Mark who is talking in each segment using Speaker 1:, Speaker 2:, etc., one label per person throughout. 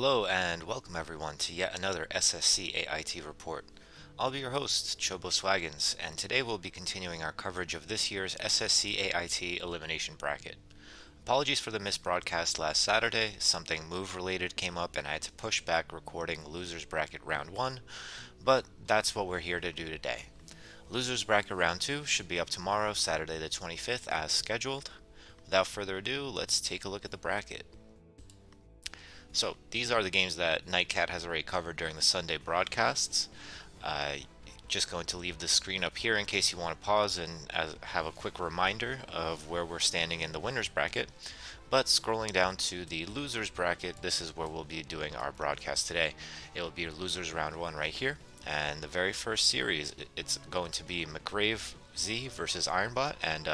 Speaker 1: Hello and welcome everyone to yet another SSCAIT report. I'll be your host, Chobo Swaggins, and today we'll be continuing our coverage of this year's SSCAIT elimination bracket. Apologies for the missed broadcast last Saturday. Something move related came up and I had to push back recording Losers Bracket Round 1, but that's what we're here to do today. Losers Bracket Round 2 should be up tomorrow, Saturday the 25th, as scheduled. Without further ado, let's take a look at the bracket. So these are the games that Nightcat has already covered during the Sunday broadcasts. Just going to leave the screen up here in case you want to pause and have a quick reminder of where we're standing in the winners bracket. But scrolling down to the losers bracket, this is where we'll be doing our broadcast today. It will be losers round 1 right here. And the very first series, it's going to be McRave Z versus Ironbot. And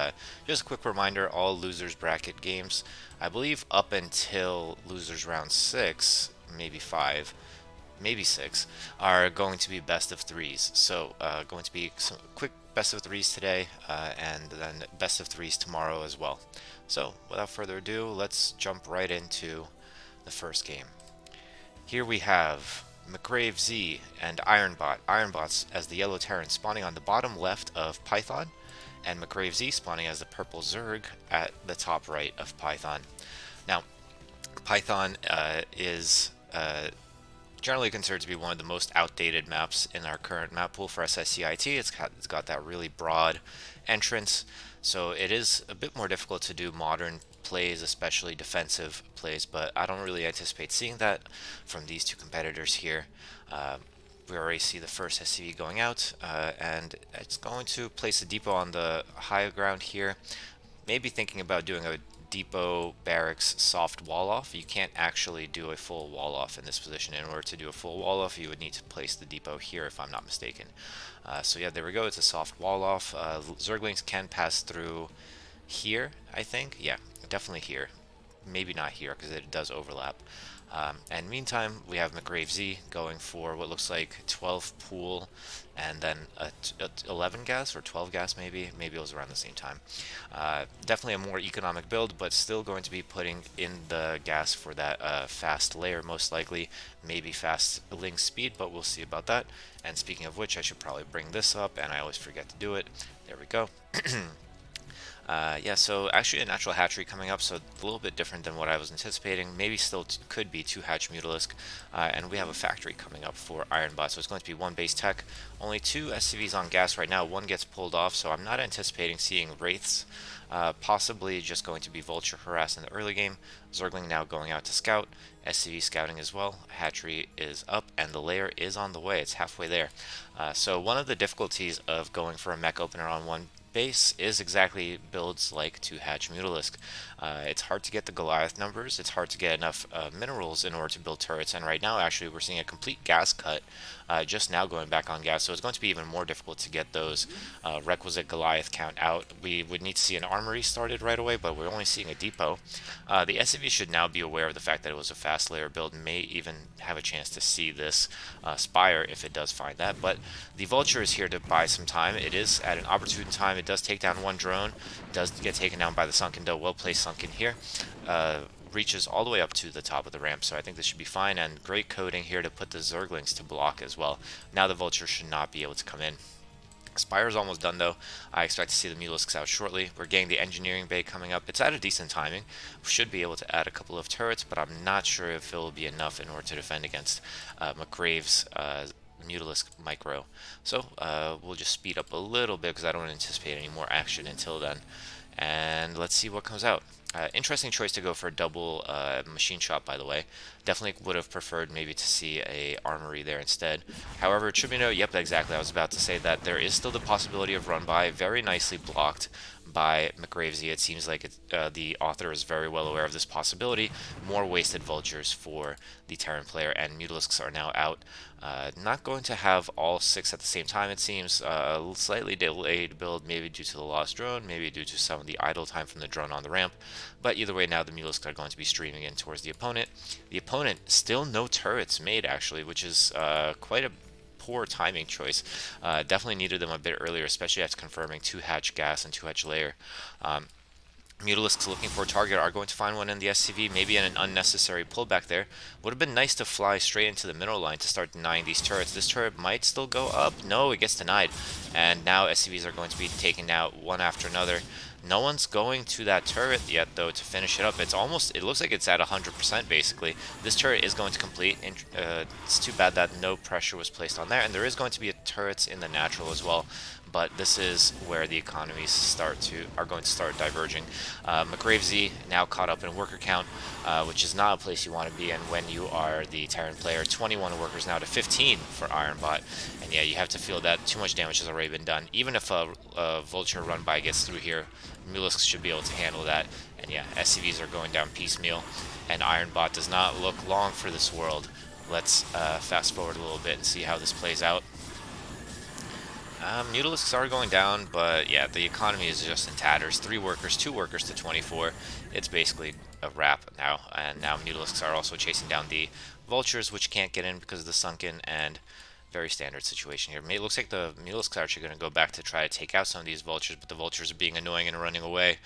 Speaker 1: just a quick reminder, all losers bracket games, I believe up until losers round 6, maybe 5, maybe 6, are going to be best of 3s. So going to be some quick best of 3s today, and then best of 3s tomorrow as well. So without further ado, let's jump right into the first game. Here we have McRave Z and Ironbot. Ironbot's as the yellow Terran spawning on the bottom left of Python, and McRave Z spawning as the purple Zerg at the top right of Python. Now, Python is generally considered to be one of the most outdated maps in our current map pool for SSCIT. It's got that really broad entrance, so it is a bit more difficult to do modern plays, especially defensive plays, but I don't really anticipate seeing that from these two competitors here. We already see the first SCV going out, and it's going to place a depot on the high ground here. Maybe thinking about doing a depot barracks soft wall off. You can't actually do a full wall off in this position. In order to do a full wall off, you would need to place the depot here, if I'm not mistaken. So yeah, there we go. It's a soft wall off. Zerglings can pass through here, I think. Yeah, definitely here. Maybe not here because it does overlap. And meantime, we have McRave Z going for what looks like 12 pool and then 11 gas or 12 gas maybe. Maybe it was around the same time. Definitely a more economic build, but still going to be putting in the gas for that fast layer most likely. Maybe fast link speed, but we'll see about that. And speaking of which, I should probably bring this up, and I always forget to do it. There we go. Yeah, so actually a natural hatchery coming up, so a little bit different than what I was anticipating. Maybe still could be 2 hatch Mutalisk, and we have a factory coming up for Ironbot, so it's going to be 1 base tech. Only 2 SCVs on gas right now, 1 gets pulled off, so I'm not anticipating seeing Wraiths. Possibly just going to be Vulture harass in the early game. Zergling now going out to scout, SCV scouting as well. Hatchery is up, and the layer is on the way. It's halfway there. So one of the difficulties of going for a mech opener on 1 base is exactly builds like 2 hatch Mutalisk. It's hard to get the Goliath numbers, it's hard to get enough minerals in order to build turrets, and right now actually we're seeing a complete gas cut just now going back on gas, so it's going to be even more difficult to get those requisite Goliath count out. We would need to see an armory started right away, but we're only seeing a depot. The SCV should now be aware of the fact that it was a fast layer build, may even have a chance to see this Spire if it does find that, but the Vulture is here to buy some time. It is at an opportune time. It does take down 1 drone, does get taken down by the Sunken Doe, well placed Sunken here. Reaches all the way up to the top of the ramp, so I think this should be fine, and great coding here to put the Zerglings to block as well. Now the Vulture should not be able to come in. Spire's almost done though. I expect to see the Mutalisks out shortly. We're getting the engineering bay coming up. It's at a decent timing. We should be able to add a couple of turrets, but I'm not sure if it will be enough in order to defend against McRave's Mutalisk micro. So we'll just speed up a little bit because I don't anticipate any more action until then. And let's see what comes out. Interesting choice to go for a double machine shop, by the way. Definitely would have preferred maybe to see a armory there instead. However, it should be noted, yep, exactly. I was about to say that there is still the possibility of run by, very nicely blocked by McRave Z. It seems like the author is very well aware of this possibility. More wasted vultures for the Terran player, and Mutalisks are now out. Not going to have all 6 at the same time, it seems. Slightly delayed build, maybe due to the lost drone, maybe due to some of the idle time from the drone on the ramp. But either way, now the Mutalisks are going to be streaming in towards the opponent. The opponent, still no turrets made, actually, which is quite a poor timing choice. Definitely needed them a bit earlier, especially after confirming 2 hatch gas and 2 hatch layer. Mutalisks looking for a target are going to find one in the SCV, maybe in an unnecessary pullback there. Would have been nice to fly straight into the middle line to start denying these turrets. This turret might still go up. No, it gets denied. And now SCVs are going to be taken out one after another. No one's going to that turret yet, though, to finish it up. It looks like it's at 100% basically. This turret is going to complete. It's too bad that no pressure was placed on there. And there is going to be turrets in the natural as well. But this is where the economies are going to start diverging. McGravesy now caught up in worker count, which is not a place you want to be in when you are the Terran player. 21 workers now to 15 for Ironbot, and yeah, you have to feel that too much damage has already been done. Even if a Vulture run by gets through here, Mulisks should be able to handle that. And yeah, SCVs are going down piecemeal, and Ironbot does not look long for this world. Let's fast forward a little bit and see how this plays out. Mutalisks are going down, but yeah, the economy is just in tatters. 3 workers, 2 workers to 24. It's basically a wrap now, and now Mutalisks are also chasing down the Vultures, which can't get in because of the sunken, and very standard situation here. It looks like the Mutalisks are actually going to go back to try to take out some of these Vultures, but the Vultures are being annoying and running away.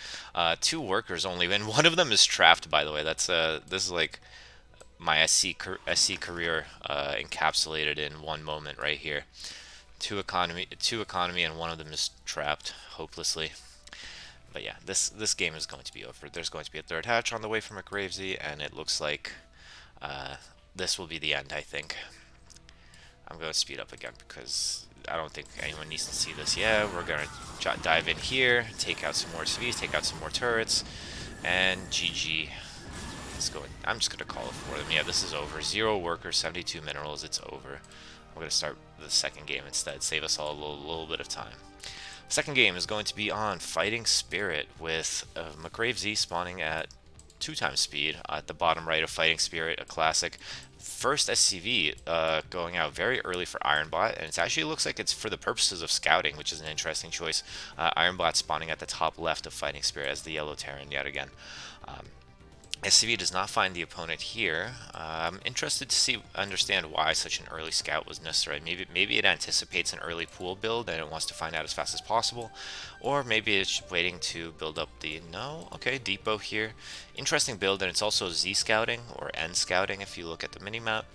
Speaker 1: 2 workers only, and one of them is trapped, by the way. This is like my SC career encapsulated in one moment right here. Two economy, and one of them is trapped hopelessly. But yeah, this game is going to be over. There's going to be a third hatch on the way from McGravesy, and it looks like this will be the end. I think I'm going to speed up again because I don't think anyone needs to see this. Yeah, we're gonna dive in here, take out some more SVs, take out some more turrets, and GG. Let's go. I'm just gonna call it for them. Yeah, this is over. 0 workers, 72 minerals. It's over. I'm going to start the second game instead, save us all a little bit of time. Second game is going to be on Fighting Spirit with McGravesy spawning at 2x speed at the bottom right of Fighting Spirit, a classic. First SCV going out very early for Ironbot, and it actually looks like it's for the purposes of scouting, which is an interesting choice. Ironbot spawning at the top left of Fighting Spirit as the yellow Terran yet again. SCV does not find the opponent here. I'm interested to understand why such an early scout was necessary. Maybe it anticipates an early pool build and it wants to find out as fast as possible, or maybe it's waiting to build up the okay, depot here. Interesting build, and it's also Z scouting or N scouting if you look at the minimap.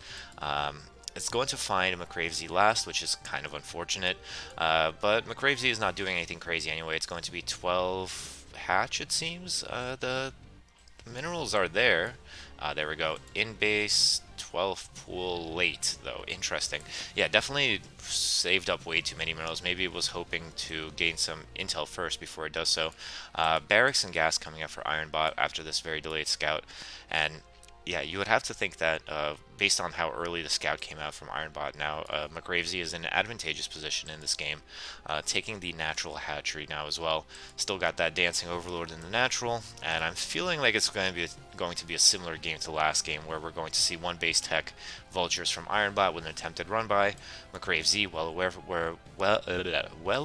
Speaker 1: It's going to find McGravesy last, which is kind of unfortunate, but McGravesy is not doing anything crazy anyway. It's going to be 12 hatch, it seems. The minerals are there. There we go. In base, 12 pool late, though. Interesting. Yeah, definitely saved up way too many minerals. Maybe it was hoping to gain some intel first before it does so. Barracks and gas coming up for Ironbot after this very delayed scout. And yeah, you would have to think that based on how early the scout came out from Ironbot, now McGravesy is in an advantageous position in this game, taking the natural hatchery now as well. Still got that dancing overlord in the natural, and I'm feeling like it's going to be a similar game to last game, where we're going to see one base tech vultures from Ironbot with an attempted run by. McGravesy, well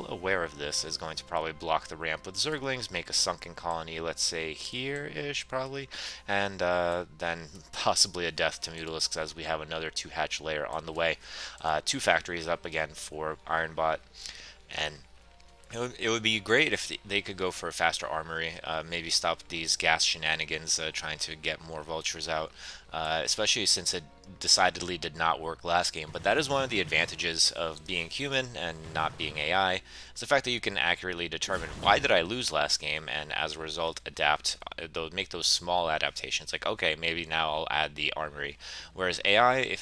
Speaker 1: aware of this, is going to probably block the ramp with Zerglings, make a sunken colony, let's say here-ish probably, and then possibly a death to Mutalisks as we have another 2 hatch layer on the way. 2 factories up again for Ironbot, and it would be great if they could go for a faster armory, maybe stop these gas shenanigans trying to get more vultures out, especially since it decidedly did not work last game. But that is one of the advantages of being human and not being AI. It's the fact that you can accurately determine why did I lose last game, and as a result adapt, make those small adaptations. Like, okay, maybe now I'll add the armory. Whereas AI,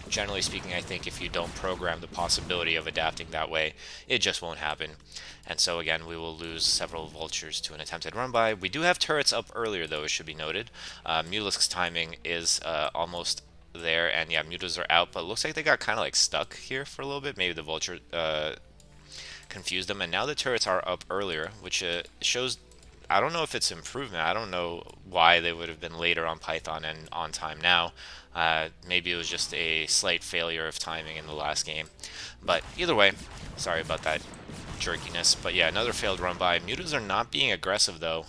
Speaker 1: generally speaking, I think if you don't program the possibility of adapting that way, it just won't happen. And so again, we will lose several vultures to an attempted run by. We do have turrets up earlier, though, it should be noted. Mutalisk's timing is almost there, and yeah, mutas are out, but it looks like they got kind of like stuck here for a little bit. Maybe the vulture confused them, and now the turrets are up earlier, which shows, I don't know if it's improvement. I don't know why they would have been later on Python and on time now. Maybe it was just a slight failure of timing in the last game. But either way, sorry about that jerkiness. But yeah, another failed run by. Mutas are not being aggressive, though.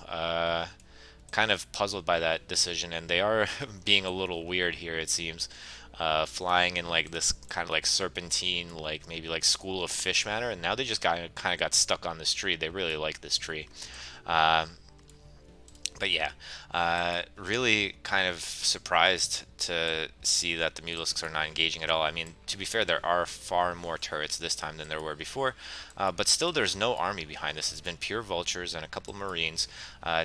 Speaker 1: Kind of puzzled by that decision, and they are being a little weird here, it seems. Flying in like this kind of like serpentine, like maybe like school of fish manner, and now they just kind of got stuck on this tree. They really like this tree. But yeah, really kind of surprised to see that the Mutalisks are not engaging at all. I mean, to be fair, there are far more turrets this time than there were before, but still there's no army behind this. It's been pure vultures and a couple marines.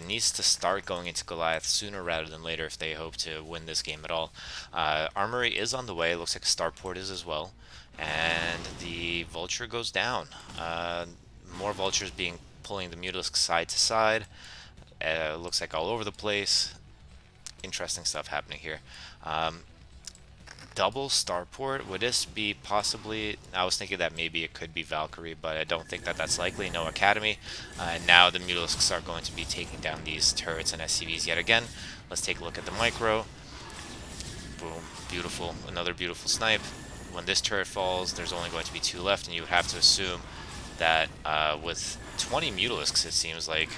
Speaker 1: Needs to start going into Goliath sooner rather than later if they hope to win this game at all. Armory is on the way. Looks like a starport is as well. And the vulture goes down. More vultures being pulling the Mutalisk side to side. Looks like all over the place. Interesting stuff happening here. Um, Double starport, would this be possibly? I was thinking that maybe it could be Valkyrie, but I don't think that that's likely. No Academy. And now the Mutalisks are going to be taking down these turrets and SCVs yet again. Let's take a look at the micro. Boom. Beautiful. Another beautiful snipe. When this turret falls, there's only going to be 2 left, and you would have to assume that with 20 Mutalisks, it seems like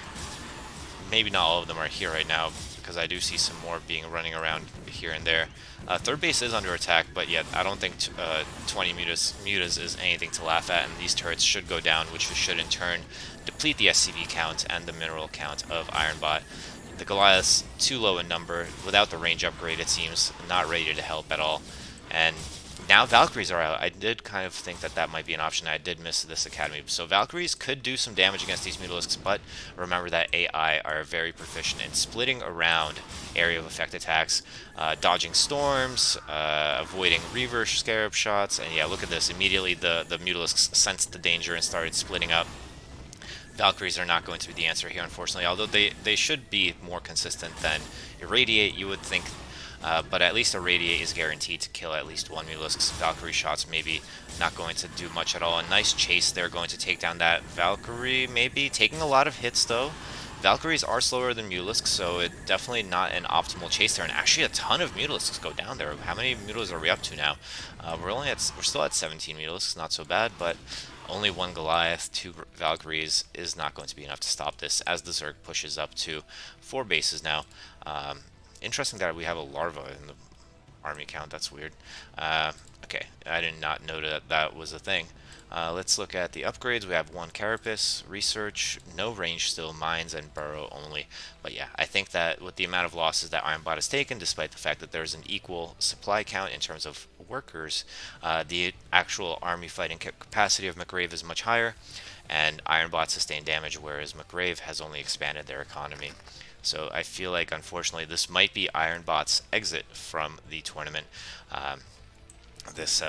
Speaker 1: maybe not all of them are here right now, because I do see some more being running around here and there. Third base is under attack, but yet I don't think 20 mutas is anything to laugh at, and these turrets should go down, which should in turn deplete the SCV count and the mineral count of Ironbot. The Goliath's too low in number. Without the range upgrade, it seems not ready to help at all. And now Valkyries are out. I did kind of think that that might be an option. I did miss this Academy. So Valkyries could do some damage against these Mutalisks, but remember that AI are very proficient in splitting around area of effect attacks, dodging storms, avoiding Reaver Scarab shots, and yeah, look at this. Immediately the Mutalisks sensed the danger and started splitting up. Valkyries are not going to be the answer here, unfortunately, although they should be more consistent than Irradiate, you would think. But at least Irradiate is guaranteed to kill at least one Mutalisk. Valkyrie shots maybe not going to do much at all. A nice chase there, going to take down that Valkyrie, maybe. Taking a lot of hits, though. Valkyries are slower than Mutalisks, so it's definitely not an optimal chase there. And actually a ton of Mutalisks go down there. How many Mutalisks are we up to now? We're still at 17 Mutalisks, not so bad, but only 1 Goliath, 2 Valkyries is not going to be enough to stop this, as the Zerg pushes up to 4 bases now. Interesting that we have a larva in the army count. That's weird. Okay, I did not know that that was a thing. Let's look at the upgrades. We have 1 Carapace, Research, no range still, Mines, and Burrow only. But yeah, I think that with the amount of losses that Ironbot has taken, despite the fact that there's an equal supply count in terms of workers, the actual army fighting capacity of McRave is much higher, and Ironbot sustained damage, whereas McRave has only expanded their economy. So I feel like, unfortunately, this might be Ironbot's exit from the tournament. This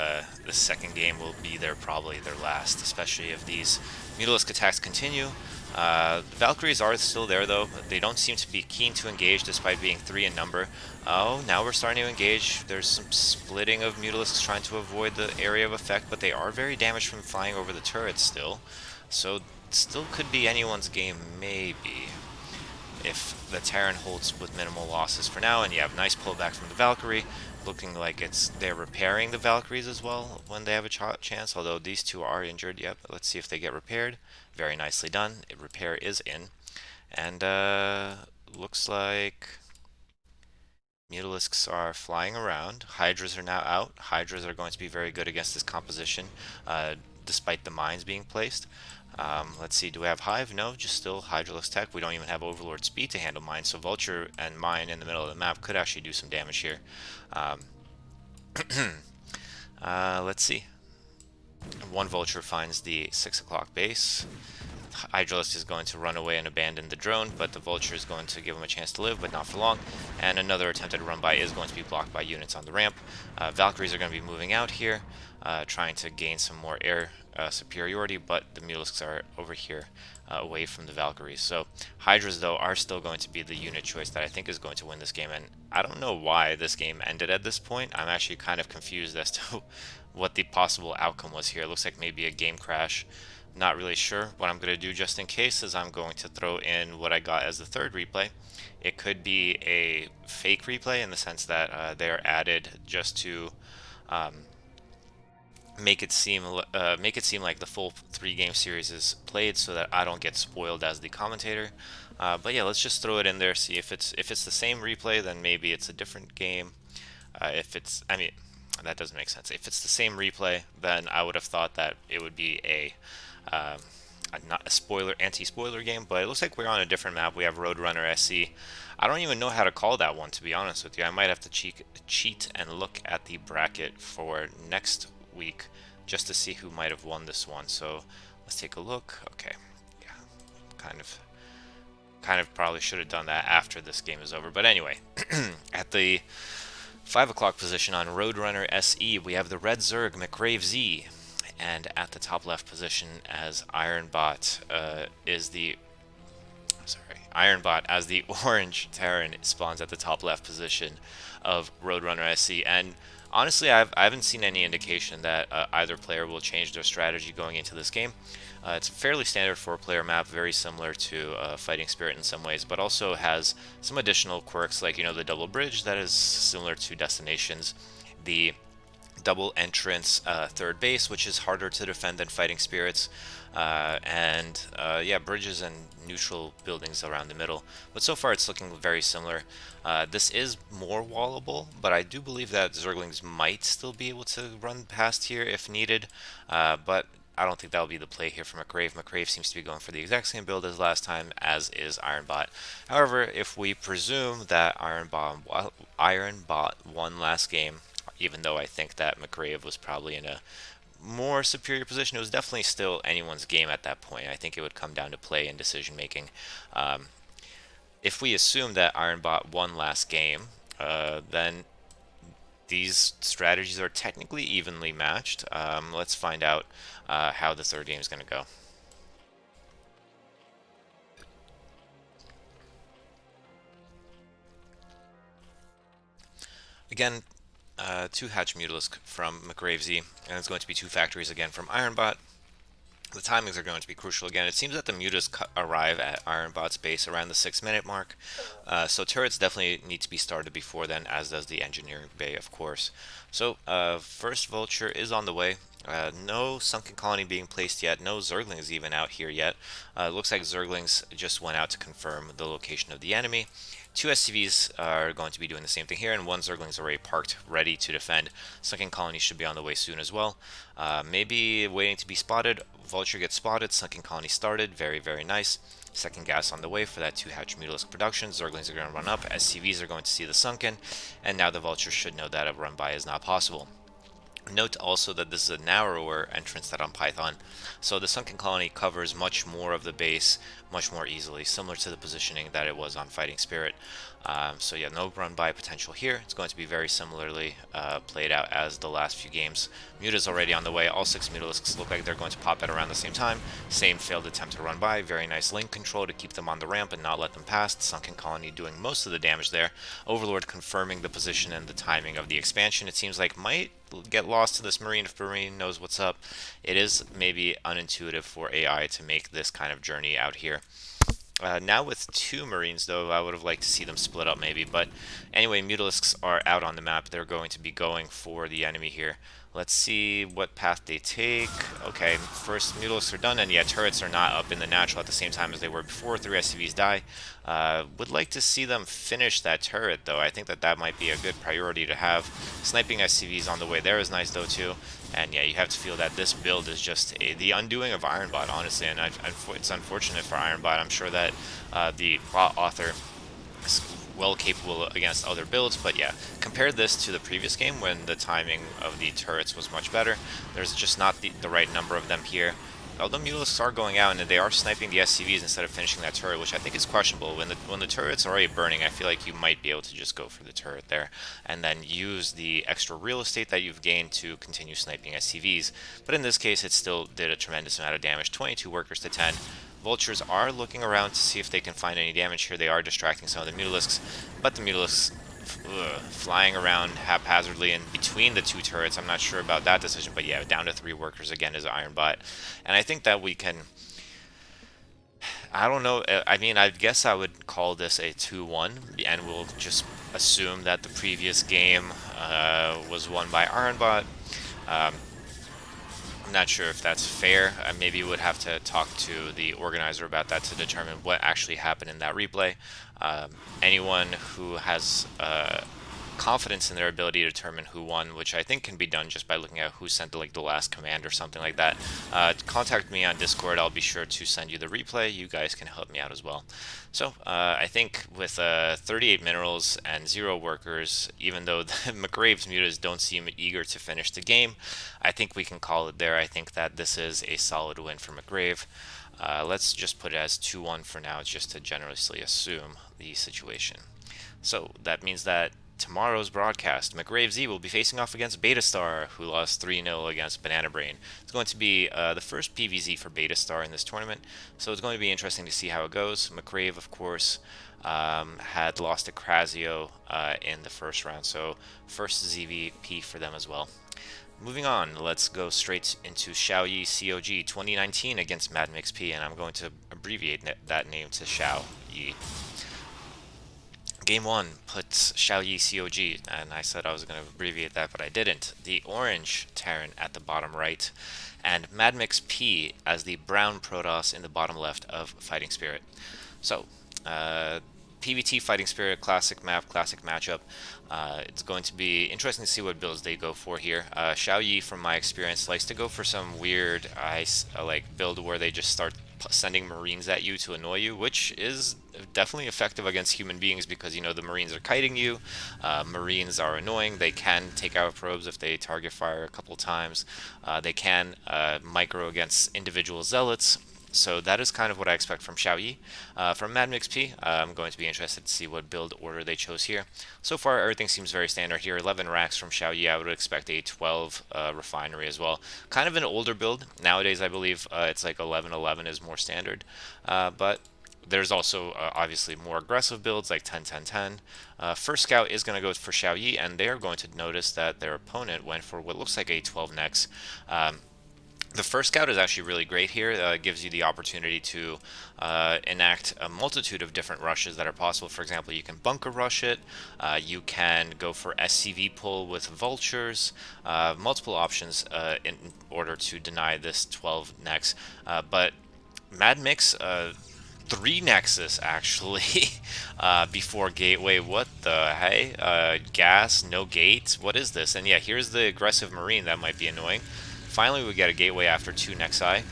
Speaker 1: second game will be probably their last, especially if these Mutalisk attacks continue. Valkyries are still there, though. They don't seem to be keen to engage, despite being 3 in number. Oh, now we're starting to engage. There's some splitting of Mutalisks trying to avoid the area of effect, but they are very damaged from flying over the turrets still. So, still could be anyone's game, maybe, if the Terran holds with minimal losses for now. And you have nice pullback from the Valkyrie, looking like they're repairing the Valkyries as well when they have a chance, although these 2 are injured. Yep, let's see if they get repaired. Very nicely done. Repair is in. And looks like Mutalisks are flying around. Hydras are now out. Hydras are going to be very good against this composition, despite the mines being placed. Let's see, do we have Hive? No, just still Hydralisk Tech. We don't even have Overlord Speed to handle mine, so Vulture and Mine in the middle of the map could actually do some damage here. Let's see. 1 Vulture finds the 6 o'clock base. Hydralisk is going to run away and abandon the drone, but the Vulture is going to give him a chance to live, but not for long. And another attempted run by is going to be blocked by units on the ramp. Valkyries are going to be moving out here, trying to gain some more air superiority, but the Mutalisks are over here away from the Valkyries. So Hydras, though, are still going to be the unit choice that I think is going to win this game, and I don't know why this game ended at this point. I'm actually kind of confused as to what the possible outcome was here. It looks like maybe a game crash. Not really sure. What I'm going to do just in case is I'm going to throw in what I got as the 3rd replay. It could be a fake replay in the sense that they're added just to make it seem like the full 3-game series is played, so that I don't get spoiled as the commentator. But yeah, let's just throw it in there. See if it's the same replay, then maybe it's a different game. I mean, that doesn't make sense. If it's the same replay, then I would have thought that it would be a not a anti-spoiler game, but it looks like we're on a different map. We have Roadrunner SE. I don't even know how to call that one, to be honest with you. I might have to cheat and look at the bracket for next week just to see who might have won this one. So let's take a look. Okay, yeah, kind of probably should have done that after this game is over. But anyway, at the 5 o'clock position on Roadrunner SE, we have the Red Zerg McRave Z. And at the top left position as Ironbot is the Ironbot as the orange Terran spawns at the top left position of Roadrunner SC. And honestly, I haven't seen any indication that either player will change their strategy going into this game. It's a fairly standard 4-player map, very similar to Fighting Spirit in some ways, but also has some additional quirks like, the double bridge that is similar to Destinations, the double entrance third base, which is harder to defend than Fighting Spirits, and yeah, bridges and neutral buildings around the middle. But so far it's looking very similar. This is more wallable, but I do believe that Zerglings might still be able to run past here if needed, but I don't think that'll be the play here for McRave. McRave seems to be going for the exact same build as last time, as is Ironbot. However, if we presume that Ironbot won last game, even though I think that McRave was probably in a more superior position, it was definitely still anyone's game at that point. I think it would come down to play and decision making. If we assume that Ironbot won last game, then these strategies are technically evenly matched. Let's find out how the third game is going to go. Again, 2 Hatch Mutalisk from McRave Z, and it's going to be 2 factories again from Ironbot. The timings are going to be crucial again. It seems that the Mutas arrive at Ironbot's base around the 6-minute mark, so turrets definitely need to be started before then, as does the engineering bay, of course. So, first Vulture is on the way. No Sunken Colony being placed yet, no Zerglings even out here yet. Looks like Zerglings just went out to confirm the location of the enemy. 2 SCVs are going to be doing the same thing here, and 1 Zergling is already parked, ready to defend. Sunken Colony should be on the way soon as well. Maybe waiting to be spotted. Vulture gets spotted, Sunken Colony started, very, very nice. Second gas on the way for that 2 Hatch Mutalisk production. Zerglings are going to run up, SCVs are going to see the Sunken, and now the Vulture should know that a run by is not possible. Note also that this is a narrower entrance than on Python, so the Sunken Colony covers much more of the base much more easily, similar to the positioning that it was on Fighting Spirit. So yeah, no run by potential here. It's going to be very similarly played out as the last few games. Muta's already on the way. All 6 Mutalisks look like they're going to pop at around the same time. Same failed attempt to run by. Very nice link control to keep them on the ramp and not let them pass. Sunken Colony doing most of the damage there. Overlord confirming the position and the timing of the expansion. It seems like might get lost to this Marine if Marine knows what's up. It is maybe unintuitive for AI to make this kind of journey out here. Now with 2 Marines, though, I would have liked to see them split up maybe. But anyway, Mutalisks are out on the map. They're going to be going for the enemy here. Let's see what path they take. Okay, first Mutalisks are done, and yeah, turrets are not up in the natural at the same time as they were before. 3 SCVs die. Would like to see them finish that turret, though. I think that that might be a good priority to have. Sniping SCVs on the way there is nice, though, too. And yeah, you have to feel that this build is just the undoing of Ironbot, honestly, and it's unfortunate for Ironbot. I'm sure that the bot author is well capable against other builds, but yeah, compare this to the previous game when the timing of the turrets was much better. There's just not the right number of them here. Although Mutalisks are going out and they are sniping the SCVs instead of finishing that turret, which I think is questionable. When the turret's already burning, I feel like you might be able to just go for the turret there and then use the extra real estate that you've gained to continue sniping SCVs. But in this case, it still did a tremendous amount of damage, 22 workers to 10. Vultures are looking around to see if they can find any damage here. They are distracting some of the Mutalisks, but the Mutalisks flying around haphazardly in between the 2 turrets. I'm not sure about that decision, but yeah, down to 3 workers again is Ironbot. And I think that we can, I don't know, I mean, I guess I would call this a 2-1, and we'll just assume that the previous game was won by Ironbot. I'm not sure if that's fair. Maybe we would have to talk to the organizer about that to determine what actually happened in that replay. Anyone who has confidence in their ability to determine who won, which I think can be done just by looking at who sent the last command or something like that. Contact me on Discord. I'll be sure to send you the replay. You guys can help me out as well. So I think with 38 minerals and 0 workers, even though the McGrave's mutas don't seem eager to finish the game, I think we can call it there. I think that this is a solid win for McGrave. Let's just put it as 2-1 for now, just to generously assume the situation. So that means that tomorrow's broadcast, McGrave Z will be facing off against Beta Star, who lost 3-0 against Banana Brain. It's going to be the first PVZ for Beta Star in this tournament, so it's going to be interesting to see how it goes. McGrave, of course, had lost to Crazio in the first round, so first ZVP for them as well. Moving on, let's go straight into Xiaoyi COG 2019 against MadMixP, and I'm going to abbreviate that name to Xiaoyi. Game 1 puts Xiaoyi COG, and I said I was going to abbreviate that, but I didn't. The orange Terran at the bottom right, and MadMixP as the brown Protoss in the bottom left of Fighting Spirit. So, PvT Fighting Spirit, classic map, classic matchup. It's going to be interesting to see what builds they go for here. Xiaoyi, from my experience, likes to go for some weird build where they just start sending Marines at you to annoy you, which is definitely effective against human beings because, you know, the Marines are kiting you. Marines are annoying. They can take out probes if they target fire a couple times. They can micro against individual zealots. So that is kind of what I expect from Xiaoyi. From MadMixP, I'm going to be interested to see what build order they chose here. So far, everything seems very standard here. 11 racks from Xiaoyi. I would expect a 12 refinery as well. Kind of an older build. Nowadays, I believe it's like 11-11 is more standard. But there's also obviously more aggressive builds like 10-10-10. First scout is going to go for Xiaoyi, and they are going to notice that their opponent went for what looks like a 12 nex. The first scout is actually really great here. It gives you the opportunity to enact a multitude of different rushes that are possible. For example, you can bunker rush it. You can go for SCV pull with vultures. Multiple options in order to deny this 12 nex. But MadMix 3 Nexus actually before gateway. What the hey? Gas, no gate. What is this? And yeah, here's the aggressive Marine that might be annoying. Finally, we get a gateway after 2 Nexi.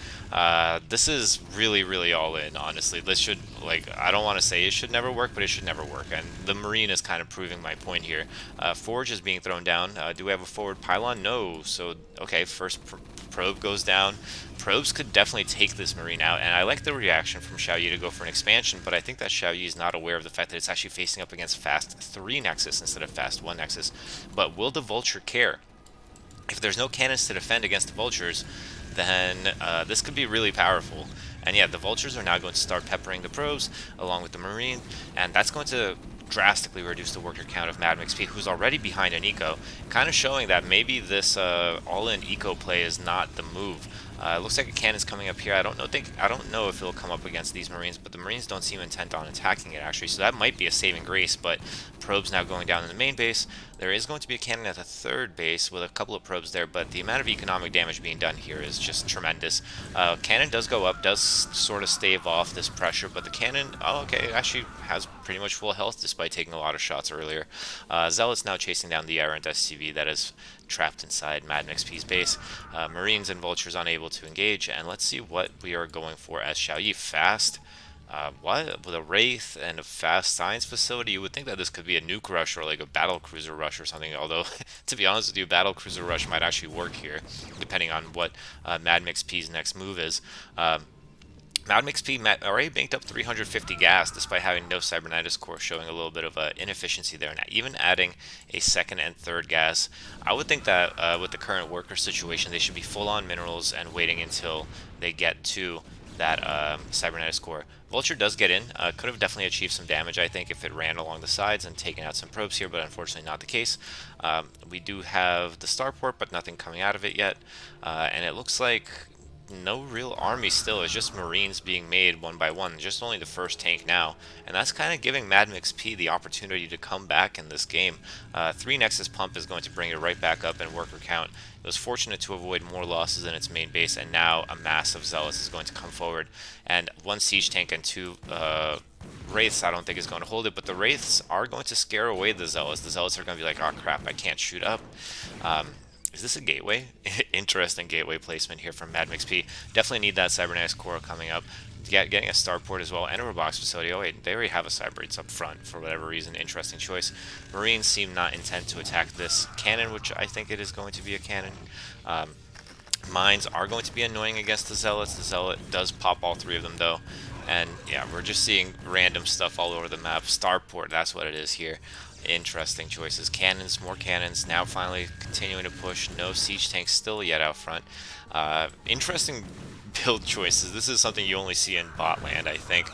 Speaker 1: This is really all in, honestly. This should, I don't want to say it should never work, but it should never work. And the Marine is kind of proving my point here. Forge is being thrown down. Do we have a forward pylon? No. So, okay, first probe goes down. Probes could definitely take this Marine out, and I like the reaction from Xiaoyi to go for an expansion, but I think that Xiaoyi is not aware of the fact that it's actually facing up against fast 3 Nexus instead of fast 1 Nexus. But will the Vulture care? If there's no cannons to defend against the Vultures, then this could be really powerful. And yeah, the Vultures are now going to start peppering the probes along with the Marine, and that's going to drastically reduce the worker count of MadMixP, who's already behind an eco, kind of showing that maybe this all-in eco play is not the move. It looks like a cannon's coming up here. I don't know if it'll come up against these Marines, but the Marines don't seem intent on attacking it actually, so that might be a saving grace. But probes now going down in the main base. There is going to be a cannon at the third base with a couple of probes there, but the amount of economic damage being done here is just tremendous. Cannon does go up, does sort of stave off this pressure, but the cannon, it actually has pretty much full health despite taking a lot of shots earlier. Zealot's now chasing down the errant SCV that is trapped inside MadMixP's base. Marines and Vultures unable to engage, and let's see what we are going for as Xiaoyi. Fast. What? With a Wraith and a fast science facility, you would think that this could be a nuke rush or like a battle cruiser rush or something, although, to be honest with you, battle cruiser rush might actually work here, depending on what MadMixP's next move is. MadMixP already banked up 350 gas despite having no Cybernetics core, showing a little bit of inefficiency there. And even adding a second and third gas, I would think that with the current worker situation, they should be full on minerals and waiting until they get to that Cybernetics core. Vulture does get in, could have definitely achieved some damage, I think, if it ran along the sides and taken out some probes here, but unfortunately not the case. We do have the starport, but nothing coming out of it yet, and it looks like no real army still. It's just Marines being made one by one. Just only the first tank now. And that's kind of giving MadMixP the opportunity to come back in this game. 3 Nexus Pump is going to bring it right back up in worker count. It was fortunate to avoid more losses in its main base, and now a massive Zealous is going to come forward. And 1 Siege Tank and 2 Wraiths I don't think is going to hold it, but the Wraiths are going to scare away the Zealots. The Zealots are going to be like, oh crap, I can't shoot up. Is this a gateway? Interesting gateway placement here from MadMixP. Definitely need that Cybernetics Core coming up. Getting a starport as well, and a Robotics facility. Oh wait, they already have a Cybrids up front for whatever reason. Interesting choice. Marines seem not intent to attack this cannon, which I think it is going to be a cannon. Mines are going to be annoying against the Zealots. The Zealot does pop all 3 of them though. And yeah, we're just seeing random stuff all over the map. Starport, that's what it is here. Interesting choices. Cannons, more cannons. Now finally continuing to push. No siege tanks still yet out front. Interesting build choices. This is something you only see in bot land, I think.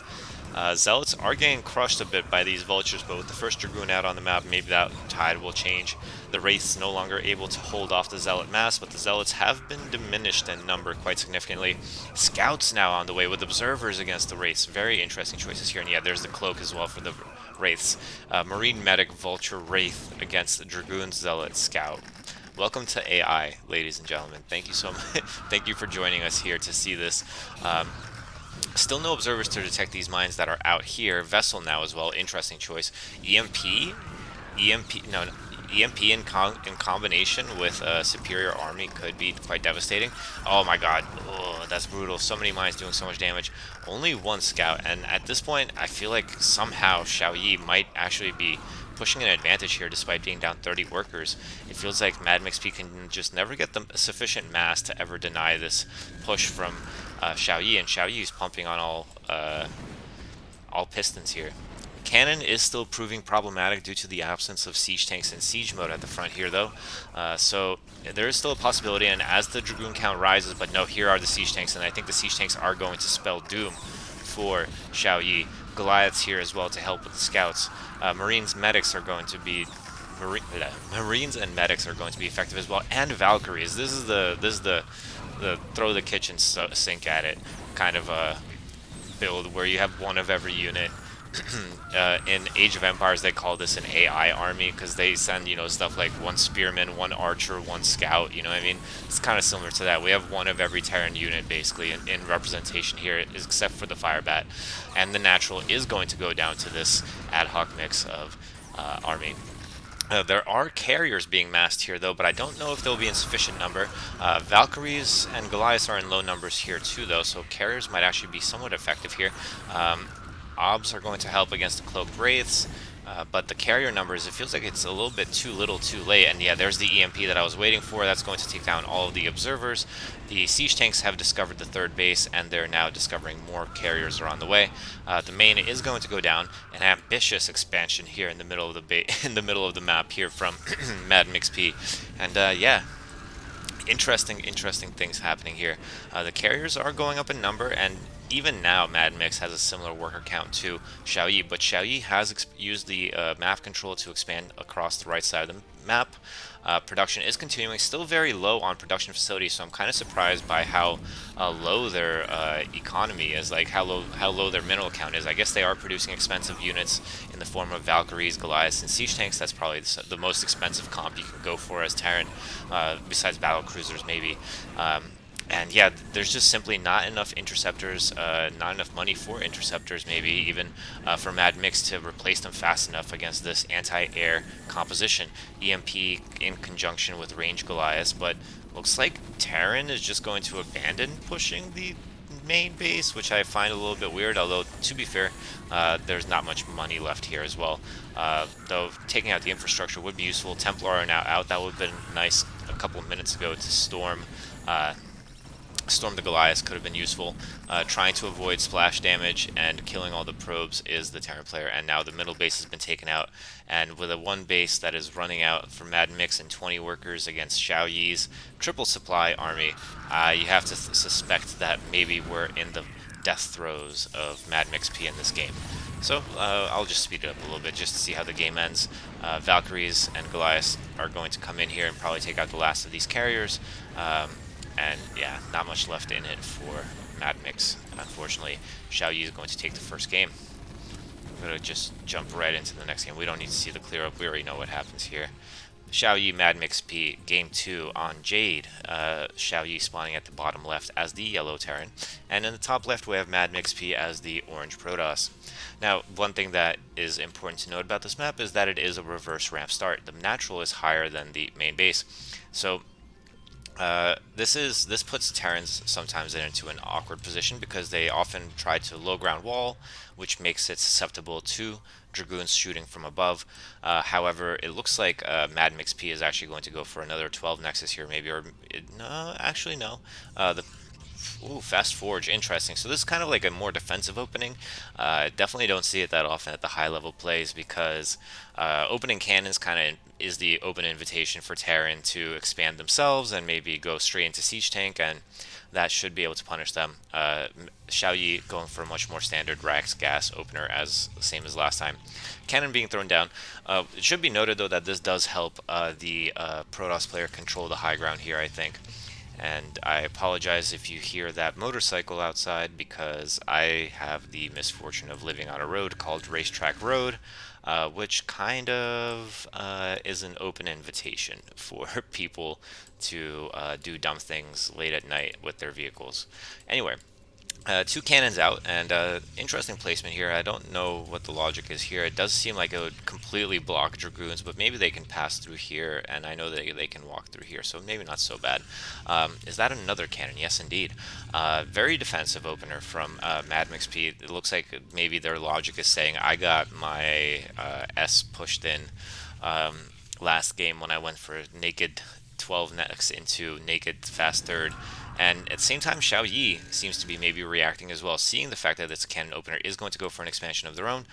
Speaker 1: Zealots are getting crushed a bit by these vultures, but with the first Dragoon out on the map, maybe that tide will change. The Wraiths no longer able to hold off the Zealot mass, but the Zealots have been diminished in number quite significantly. Scouts now on the way with observers against the Wraiths. Very interesting choices here, and yeah, there's the cloak as well for the Wraiths. Marine Medic, Vulture, Wraith against the Dragoon, Zealot, Scout. Welcome to AI, ladies and gentlemen. Thank you so much. Thank you for joining us here to see this. Still no observers to detect these mines that are out here. Vessel now as well. Interesting choice. EMP? No, EMP in combination with a superior army could be quite devastating. Oh my god. Oh, that's brutal. So many mines doing so much damage. Only 1 scout. And at this point, I feel like somehow Xiaoyi might actually be pushing an advantage here despite being down 30 workers. It feels like MadMixP can just never get the sufficient mass to ever deny this push from Xiaoyi, and Xiaoyi is pumping on all pistons here. Cannon is still proving problematic due to the absence of siege tanks in siege mode at the front here though. So there is still a possibility, and as the Dragoon count rises, but no, here are the siege tanks, and I think the siege tanks are going to spell doom for Xiaoyi. Goliaths here as well to help with the scouts. Marines medics are going to be Marines and medics are going to be effective as well, and Valkyries. This is the throw the kitchen sink at it kind of a build where you have one of every unit. In Age of Empires, they call this an AI army because they send, you know, stuff like 1 spearman, 1 archer, 1 scout. You know what I mean? It's kind of similar to that. We have one of every Terran unit basically in representation here, except for the Firebat, and the natural is going to go down to this ad hoc mix of army. There are carriers being massed here though, but I don't know if they'll be in sufficient number. Valkyries and Goliaths are in low numbers here too though, so carriers might actually be somewhat effective here. Obs are going to help against the cloaked wraiths, but the carrier numbers, it feels like it's a little bit too little too late. And yeah, there's the EMP that I was waiting for. That's going to take down all of the observers. The siege tanks have discovered the 3rd base, and they're now discovering more carriers are on the way. The main is going to go down. An ambitious expansion here in the middle of the map here from MadMixP, and yeah. Interesting things happening here. The carriers are going up in number, and even now MadMix has a similar worker count to Xiaoyi, but Xiaoyi has used the map control to expand across the right side of the map. Production is continuing, still very low on production facilities, so I'm kind of surprised by how low their economy is, like how low their mineral count is. I guess they are producing expensive units in the form of Valkyries, Goliaths, and siege tanks. That's probably the most expensive comp you can go for as Terran, besides battle cruisers maybe. And yeah, there's just simply not enough interceptors, not enough money for interceptors, maybe even for MadMix to replace them fast enough against this anti-air composition. EMP in conjunction with range Goliaths, but looks like Terran is just going to abandon pushing the main base, which I find a little bit weird, although to be fair, there's not much money left here as well. Though taking out the infrastructure would be useful. Templar are now out. That would have been nice a couple of minutes ago to storm the Goliath could have been useful. Trying to avoid splash damage and killing all the probes is the Terran player, and now the middle base has been taken out, and with a 1 base that is running out for MadMix and 20 workers against Xiaoyi's triple supply army, you have to suspect that maybe we're in the death throes of MadMixP in this game. So I'll just speed it up a little bit just to see how the game ends. Valkyries and Goliaths are going to come in here and probably take out the last of these carriers. And yeah, not much left in it for Mad Mix. Unfortunately, Xiao Yi is going to take the first game. I'm going to just jump right into the next game. We don't need to see the clear up. We already know what happens here. Xiao Yi Mad Mix P, Game 2 on Jade. Xiao Yi spawning at the bottom left as the yellow Terran. And in the top left, we have Mad Mix P as the orange Protoss. Now, one thing that is important to note about this map is that it is a reverse ramp start. The natural is higher than the main base. So this puts Terrans sometimes into an awkward position because they often try to low ground wall, which makes it susceptible to Dragoons shooting from above. However, it looks like Mad Mix P is actually going to go for another 12 Nexus here, maybe, or no, actually no. The Ooh, Fast Forge, interesting. So this is kind of like a more defensive opening. Definitely don't see it that often at the high level plays because opening cannons kind of is the open invitation for Terran to expand themselves and maybe go straight into Siege Tank, and that should be able to punish them. Xiao Yi going for a much more standard Rax gas opener, as same as last time. Cannon being thrown down. It should be noted though that this does help the Protoss player control the high ground here, I think. And I apologize if you hear that motorcycle outside because I have the misfortune of living on a road called Racetrack Road, which kind of is an open invitation for people to do dumb things late at night with their vehicles. Anyway, two cannons out, and interesting placement here. I don't know what the logic is here. It does seem like it would completely block Dragoons, but maybe they can pass through here, and I know that they can walk through here, so maybe not so bad. Is that another cannon? Yes, indeed. Very defensive opener from Mad Mix P. It looks like maybe their logic is saying, I got my S pushed in last game when I went for naked 12 next into naked fast third. And at the same time, Xiao Yi seems to be maybe reacting as well, seeing the fact that this cannon opener is going to go for an expansion of their own.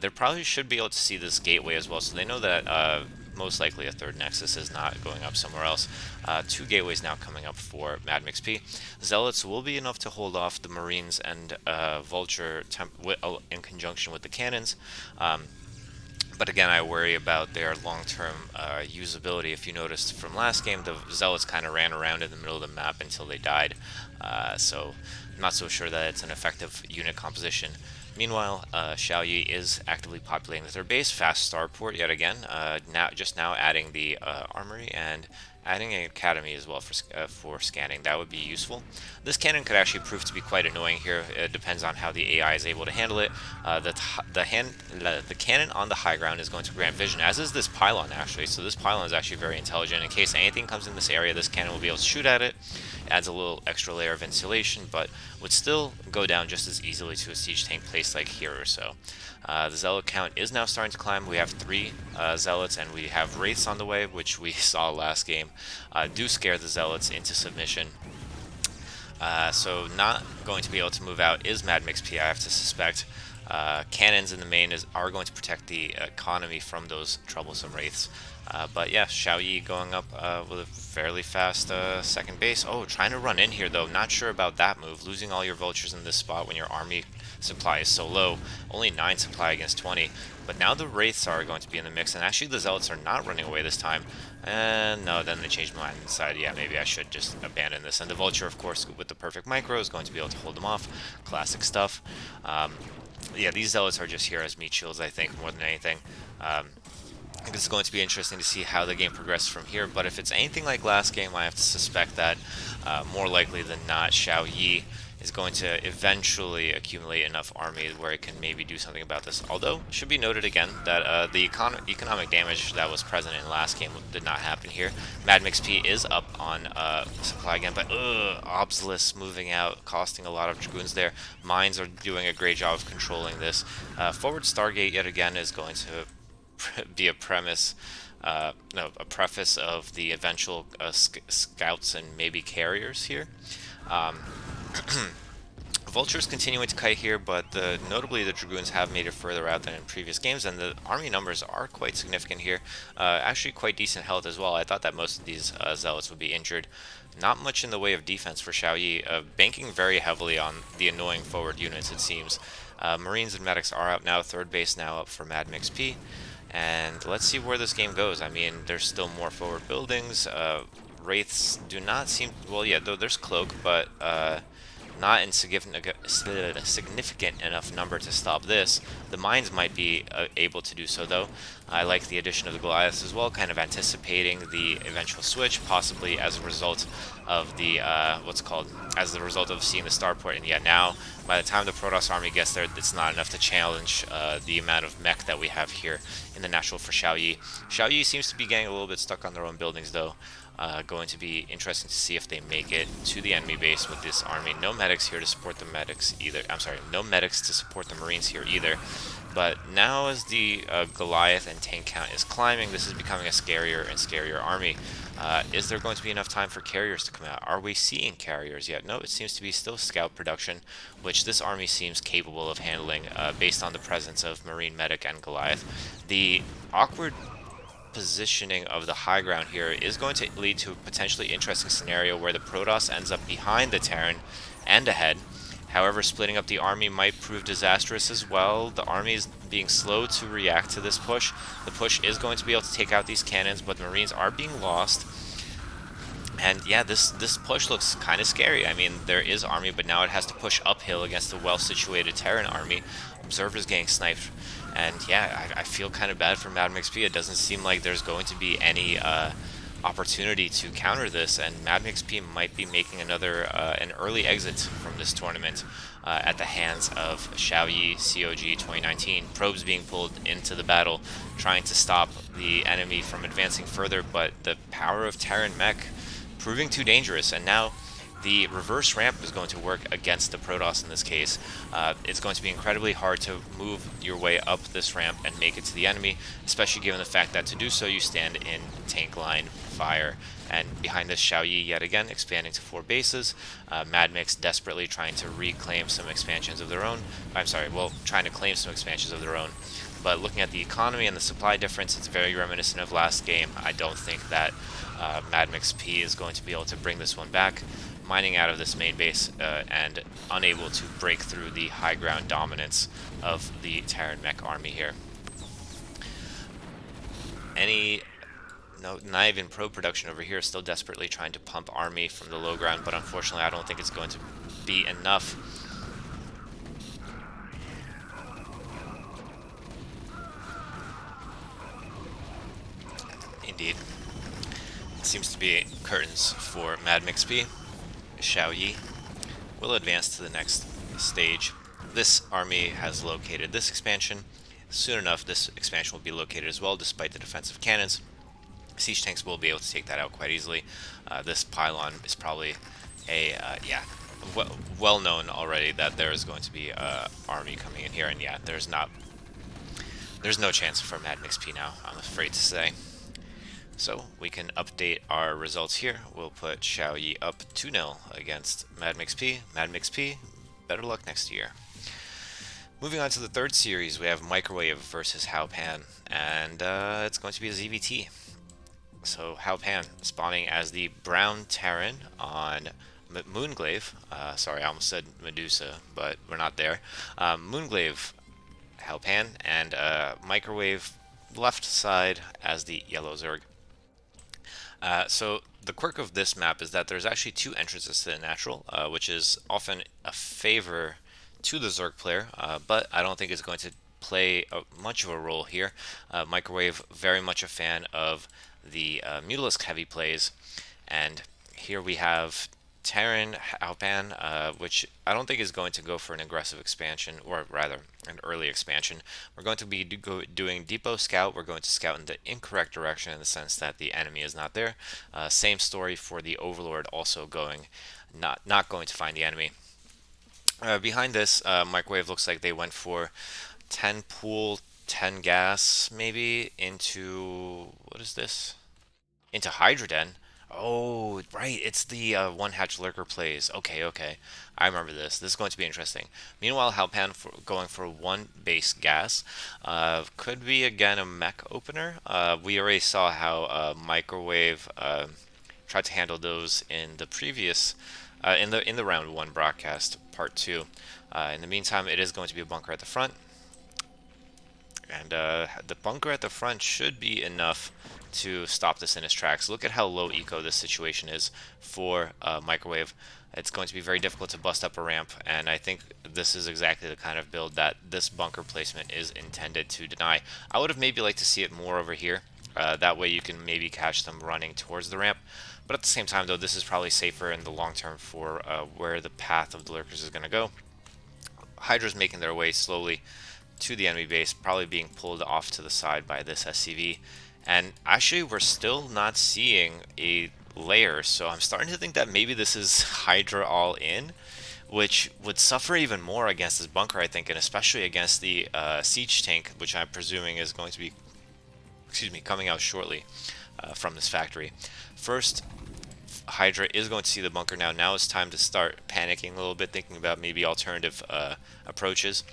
Speaker 1: They probably should be able to see this gateway as well, so they know that most likely a third nexus is not going up somewhere else. Two gateways now coming up for Mad Mix P. Zealots will be enough to hold off the Marines and Vulture in conjunction with the cannons. But again, I worry about their long-term usability. If you noticed from last game, the Zealots kind of ran around in the middle of the map until they died. So I'm not so sure that it's an effective unit composition. Meanwhile, Xiao Yi is actively populating the third base. Fast starport yet again. Now adding the armory and adding an academy as well for scanning. That would be useful. This cannon could actually prove to be quite annoying here. It depends on how the AI is able to handle it. The cannon on the high ground is going to grant vision, as is this pylon actually. So this pylon is actually very intelligent. In case anything comes in this area, this cannon will be able to shoot at it. Adds a little extra layer of insulation, but would still go down just as easily to a siege tank placed like here or so. The zealot count is now starting to climb. We have 3 zealots, and we have wraiths on the way, which we saw last game. Do scare the zealots into submission. So not going to be able to move out is Mad Mix P, I have to suspect. Cannons in the main are going to protect the economy from those troublesome wraiths. But yeah, Xiao Yi going up with a fairly fast second base. Oh, trying to run in here though. Not sure about that move. Losing all your vultures in this spot when your army supply is so low. Only 9 supply against 20. But now the wraiths are going to be in the mix, and actually the zealots are not running away this time. And no, then they changed my mind and decided, yeah, maybe I should just abandon this. And the vulture, of course, with the perfect micro, is going to be able to hold them off. Classic stuff. Yeah, these zealots are just here as meat shields, I think, more than anything. I think it's going to be interesting to see how the game progresses from here, but if it's anything like last game, I have to suspect that more likely than not, Xiao Yi is going to eventually accumulate enough army where it can maybe do something about this. Although, it should be noted again that the economic damage that was present in last game did not happen here. Mad Mix P is up on supply again, but Obsolus moving out, costing a lot of Dragoons there. Mines are doing a great job of controlling this. Forward Stargate yet again is going to be a preface of the eventual scouts and maybe carriers here. Vultures continuing to kite here, but notably the Dragoons have made it further out than in previous games, and the army numbers are quite significant here. Actually quite decent health as well. I thought that most of these zealots would be injured. Not much in the way of defense for Xiao Yi, banking very heavily on the annoying forward units, it seems. Marines and medics are out now, third base now up for Mad Mix P. And let's see where this game goes. I mean, there's still more forward buildings. Wraiths do not seem... Well, yeah, though there's Cloak, but not in significant enough number to stop this. The mines might be able to do so, though. I like the addition of the Goliaths as well, kind of anticipating the eventual switch, possibly as a result of the, as the result of seeing the starport. And yet now, by the time the Protoss army gets there, it's not enough to challenge the amount of mech that we have here in the natural for Xiaoyi. Xiaoyi seems to be getting a little bit stuck on their own buildings, though. Going to be interesting to see if they make it to the enemy base with this army. No medics here to support the medics either. I'm sorry, no medics to support the Marines here either. But now as the Goliath and tank count is climbing, this is becoming a scarier and scarier army. Is there going to be enough time for carriers to come out? Are we seeing carriers yet? No, it seems to be still scout production, which this army seems capable of handling based on the presence of Marine Medic and Goliath. The awkward positioning of the high ground here is going to lead to a potentially interesting scenario where the Protoss ends up behind the Terran and ahead. However, splitting up the army might prove disastrous as well. The army is being slow to react to this push. The push is going to be able to take out these cannons, but the Marines are being lost. And yeah, this push looks kind of scary. I mean, there is army, but now it has to push uphill against a well-situated Terran army. Observers getting sniped. And yeah, I feel kind of bad for Madam XP. It doesn't seem like there's going to be any opportunity to counter this, and Madam XP might be making an early exit from this tournament at the hands of Xiaoyi COG 2019. Probes being pulled into the battle, trying to stop the enemy from advancing further, but the power of Terran mech proving too dangerous, and now the reverse ramp is going to work against the Protoss in this case. It's going to be incredibly hard to move your way up this ramp and make it to the enemy, especially given the fact that to do so you stand in tank line fire. And behind this, Xiaoyi yet again expanding to 4 bases. Madmix desperately trying to reclaim some expansions of their own. Trying to claim some expansions of their own. But looking at the economy and the supply difference, it's very reminiscent of last game. I don't think that Madmix P is going to be able to bring this one back. Mining out of this main base and unable to break through the high ground dominance of the Terran mech army here. Not even pro production over here, still desperately trying to pump army from the low ground, but unfortunately I don't think it's going to be enough. Indeed. It seems to be curtains for Madam XP. Xiaoyi will advance to the next stage. This army has located this expansion. Soon enough, this expansion will be located as well, despite the defensive cannons. Siege tanks will be able to take that out quite easily. This pylon is probably well known already that there is going to be an army coming in here, and yeah, there's no chance for Madam XP now, I'm afraid to say. So we can update our results here. We'll put Xiaoyi up 2-0 against Madam XP. Madam XP, better luck next year. Moving on to the third series, we have Microwave versus Hao-Pan, and it's going to be a ZVT. So Hao-Pan spawning as the brown Terran on Moonglaive. Sorry, I almost said Medusa, but we're not there. Moonglaive, Hao-Pan, and Microwave left side as the yellow Zerg. So the quirk of this map is that there's actually 2 entrances to the natural, which is often a favor to the Zerg player, but I don't think it's going to play much of a role here. Microwave, very much a fan of the Mutalisk heavy plays, and here we have Terran Hao-Pan, which I don't think is going to go for an aggressive expansion, or rather, an early expansion. We're going to be doing Depot Scout. We're going to scout in the incorrect direction in the sense that the enemy is not there. Same story for the Overlord, also not going to find the enemy. Behind this, Microwave looks like they went for 10 pool, 10 gas, maybe, into... what is this? Into Hydroden. Oh, right, it's the one hatch lurker plays. Okay, I remember this. This is going to be interesting. Meanwhile, Hao-Pan going for 1 base gas. Could be, again, a mech opener. We already saw how Microwave tried to handle those in the previous... in the round 1 broadcast, part 2. In the meantime, it is going to be a bunker at the front. And the bunker at the front should be enough to stop this in its tracks. Look at how low eco this situation is for Microwave. It's going to be very difficult to bust up a ramp, and I think this is exactly the kind of build that this bunker placement is intended to deny. I would have maybe liked to see it more over here. That way you can maybe catch them running towards the ramp. But at the same time, though, this is probably safer in the long term for where the path of the lurkers is going to go. Hydra's making their way slowly to the enemy base, probably being pulled off to the side by this SCV. And actually, we're still not seeing a layer, so I'm starting to think that maybe this is Hydra all in, which would suffer even more against this bunker, I think, and especially against the siege tank, which I'm presuming is going to be, excuse me, coming out shortly from this factory. First, Hydra is going to see the bunker now. Now it's time to start panicking a little bit, thinking about maybe alternative approaches.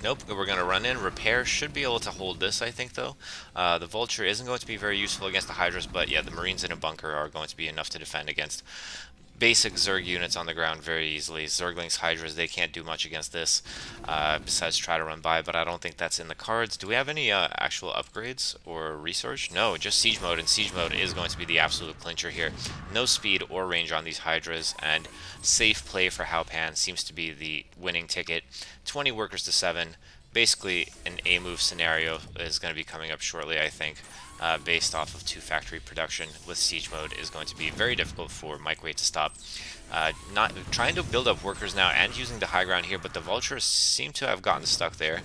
Speaker 1: Nope, we're going to run in. Repair should be able to hold this, I think, though. The Vulture isn't going to be very useful against the Hydras, but yeah, the Marines in a bunker are going to be enough to defend against basic Zerg units on the ground very easily. Zerglings, Hydras, they can't do much against this, besides try to run by, but I don't think that's in the cards. Do we have any actual upgrades or research? No, just Siege Mode, and Siege Mode is going to be the absolute clincher here. No speed or range on these Hydras, and safe play for Haupan seems to be the winning ticket. 20 workers to 7. Basically, an A-move scenario is going to be coming up shortly, I think. Based off of 2 factory production with Siege Mode is going to be very difficult for Microwave to stop. Not trying to build up workers now and using the high ground here, but the Vultures seem to have gotten stuck there.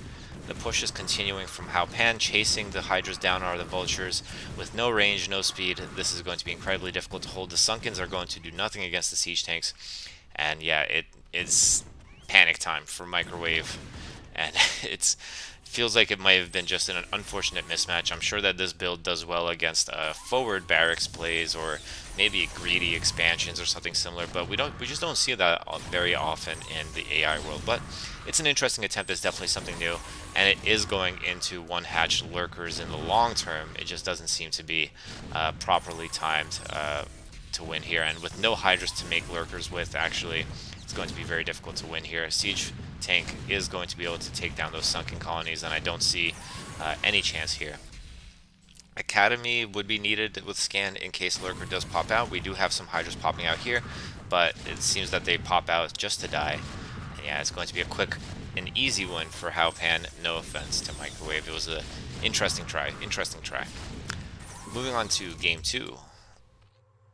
Speaker 1: The push is continuing from Haupan, chasing the Hydras down are the Vultures with no range, no speed. This is going to be incredibly difficult to hold. The Sunkens are going to do nothing against the siege tanks, and yeah, it's panic time for Microwave, and it's feels like it might have been just an unfortunate mismatch. I'm sure that this build does well against forward barracks plays or maybe greedy expansions or something similar, but we just don't see that very often in the AI world. But it's an interesting attempt. It's definitely something new, and it is going into one-hatched lurkers in the long term. It just doesn't seem to be properly timed to win here, and with no Hydras to make lurkers with, actually, it's going to be very difficult to win here. Siege tank is going to be able to take down those sunken colonies, and I don't see any chance here. Academy would be needed with scan in case lurker does pop out. We do have some Hydras popping out here, but it seems that they pop out just to die. And yeah, it's going to be a quick and easy win for Haupan. No offense to Microwave. It was an interesting try. Moving on to game 2.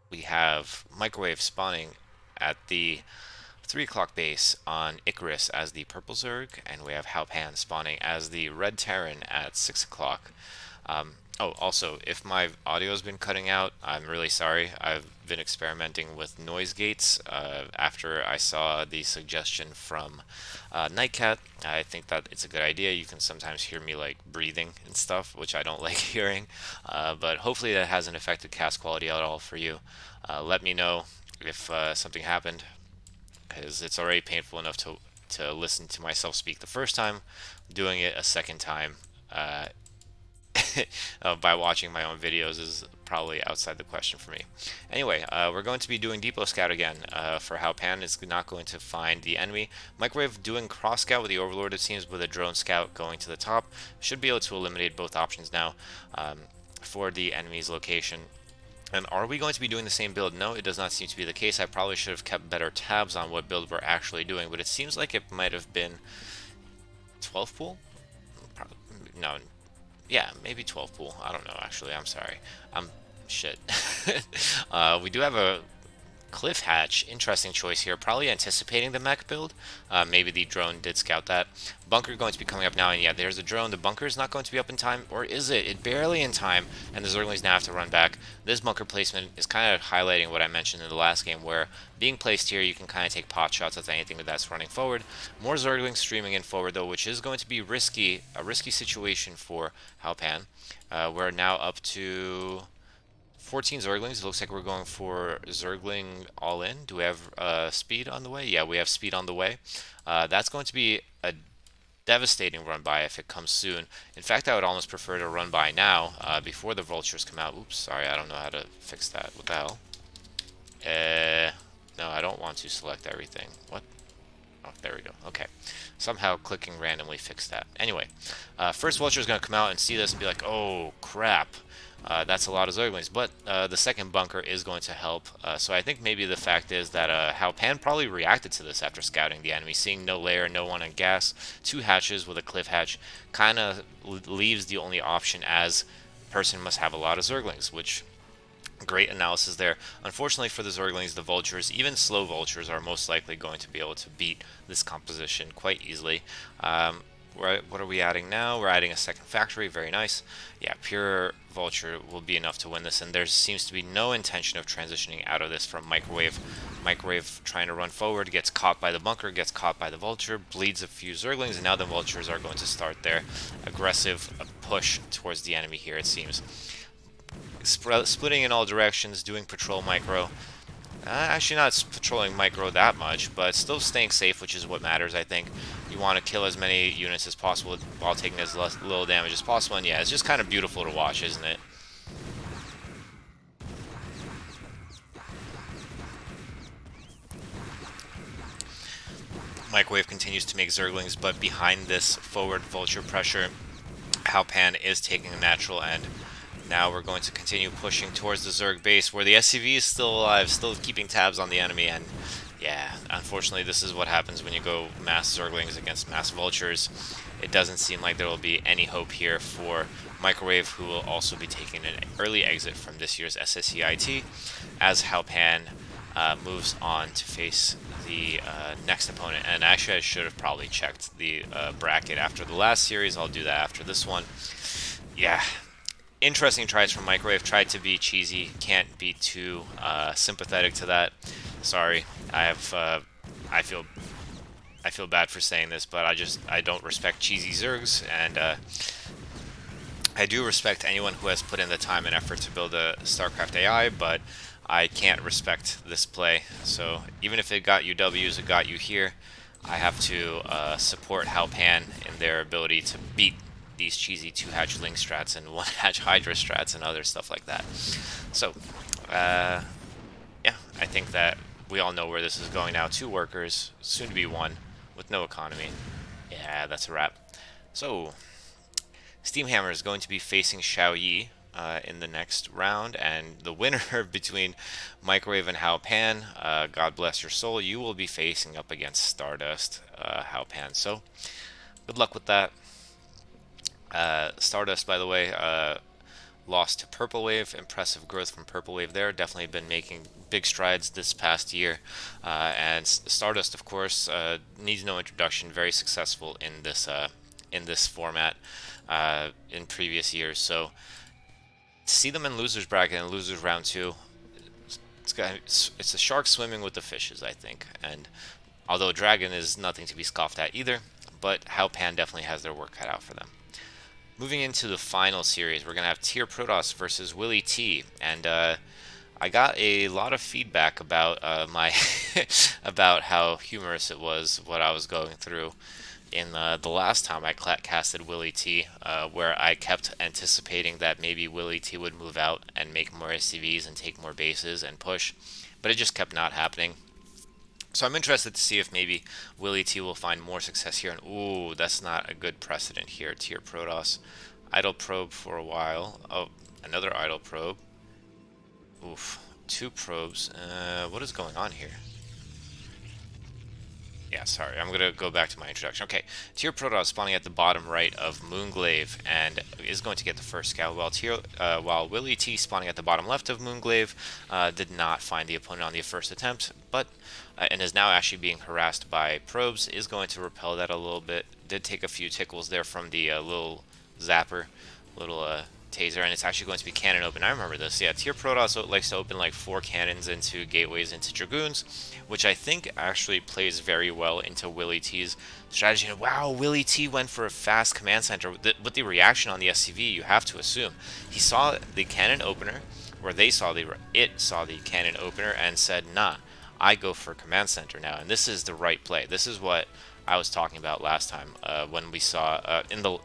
Speaker 1: We have Microwave spawning at the 3 o'clock base on Icarus as the purple Zerg, and we have Haupan spawning as the red Terran at 6 o'clock. Oh, also, if my audio has been cutting out, I'm really sorry. I've been experimenting with noise gates after I saw the suggestion from Nightcat. I think that it's a good idea. You can sometimes hear me like breathing and stuff, which I don't like hearing, but hopefully that hasn't affected cast quality at all for you. Let me know if something happened, because it's already painful enough to listen to myself speak the first time. Doing it a second time by watching my own videos is probably outside the question for me. Anyway, we're going to be doing Depot Scout again for Haupan. It's not going to find the enemy. Microwave doing Cross Scout with the Overlord, it seems, with a Drone Scout going to the top. Should be able to eliminate both options now for the enemy's location. And are we going to be doing the same build? No, it does not seem to be the case. I probably should have kept better tabs on what build we're actually doing, but it seems like it might have been 12 pool? No, yeah, maybe 12 pool. I don't know, actually. I'm sorry. Shit. We do have a Cliff Hatch. Interesting choice here. Probably anticipating the mech build. Maybe the drone did scout that. Bunker going to be coming up now, and yeah, there's a drone. The bunker is not going to be up in time, or is it? It barely in time, and the Zerglings now have to run back. This bunker placement is kind of highlighting what I mentioned in the last game, where being placed here, you can kind of take pot shots at anything that's running forward. More Zerglings streaming in forward, though, which is going to be risky, a risky situation for Haupan. We're now up to 14 Zerglings. It looks like we're going for Zergling all in. Do we have speed on the way? Yeah, we have speed on the way. That's going to be a devastating run by if it comes soon. In fact, I would almost prefer to run by now before the Vultures come out. Oops, sorry, I don't know how to fix that. What the hell? No, I don't want to select everything. What? Oh, there we go. Okay. Somehow clicking randomly fixed that. Anyway, first Vulture is going to come out and see this and be like, oh, crap. That's a lot of Zerglings, but the second bunker is going to help. So I think maybe the fact is that how Pan probably reacted to this after scouting the enemy, seeing no lair, no one on gas, two hatches with a cliff hatch, kind of leaves the only option as person must have a lot of Zerglings, which great analysis there. Unfortunately for the Zerglings, the Vultures, even slow Vultures, are most likely going to be able to beat this composition quite easily. What are we adding now? We're adding a second factory. Very nice. Yeah, pure Vulture will be enough to win this, and there seems to be no intention of transitioning out of this from Microwave. Microwave trying to run forward, gets caught by the bunker, gets caught by the Vulture, bleeds a few Zerglings, and now the Vultures are going to start their aggressive push towards the enemy here, it seems. Splitting in all directions, doing patrol micro. Actually not patrolling micro that much, but still staying safe, which is what matters, I think. You want to kill as many units as possible while taking as little damage as possible, and yeah, it's just kind of beautiful to watch, isn't it? Microwave continues to make Zerglings, but behind this forward Vulture pressure, Halpan is taking a natural end. Now we're going to continue pushing towards the Zerg base, where the SCV is still alive, still keeping tabs on the enemy, and yeah, unfortunately this is what happens when you go mass Zerglings against mass Vultures. It doesn't seem like there will be any hope here for Microwave, who will also be taking an early exit from this year's SSCIT, as Halpan moves on to face the next opponent. And actually I should have probably checked the bracket after the last series. I'll do that after this one. Yeah, interesting tries from Microwave. Tried to be cheesy. Can't be too sympathetic to that. Sorry. I feel bad for saying this, but I don't respect cheesy Zergs, and I do respect anyone who has put in the time and effort to build a StarCraft AI, but I can't respect this play. So even if it got you W's, it got you here. I have to support Halpan in their ability to beat these cheesy two-hatch Ling strats and one-hatch Hydra strats and other stuff like that. So, yeah, I think that we all know where this is going now. Two workers, soon to be one, with no economy. Yeah, that's a wrap. So, Steamhammer is going to be facing Xiao Yi in the next round, and the winner between Microwave and Hao Pan, God bless your soul, you will be facing up against Stardust, Hao Pan. So, good luck with that. Stardust, by the way, lost to Purple Wave. Impressive growth from Purple Wave there. Definitely been making big strides this past year. And Stardust, of course, needs no introduction. Very successful in this format in previous years. So to see them in losers bracket and losers round two, it's a shark swimming with the fishes, I think. And although Dragon is nothing to be scoffed at either, but Hao Pan definitely has their work cut out for them. Moving into the final series, we're going to have Tier Protoss versus Willie T. And I got a lot of feedback about my about how humorous it was, what I was going through in the last time I casted Willie T, where I kept anticipating that maybe Willie T would move out and make more SCVs and take more bases and push, but it just kept not happening. So I'm interested to see if maybe Willie T will find more success here. And ooh, that's not a good precedent here. Tier Protoss. Idle probe for a while. Oh, another idle probe. Oof. Two probes. What is going on here? Yeah, sorry. I'm going to go back to my introduction. Okay. Tier Protoss spawning at the bottom right of Moonglaive and is going to get the first scout, while Willie T spawning at the bottom left of Moonglaive did not find the opponent on the first attempt, but and is now actually being harassed by probes, is going to repel that a little bit. Did take a few tickles there from the little zapper, little taser, and it's actually going to be cannon open. I remember this. Yeah, Tier Protoss likes to open like 4 cannons into gateways into Dragoons, which I think actually plays very well into Willie T's strategy. And wow, Willie T went for a fast command center. With the reaction on the SCV, you have to assume he saw the cannon opener, or it saw the cannon opener and said, nah, I go for command center now. And this is the right play. This is what I was talking about last time when we saw in the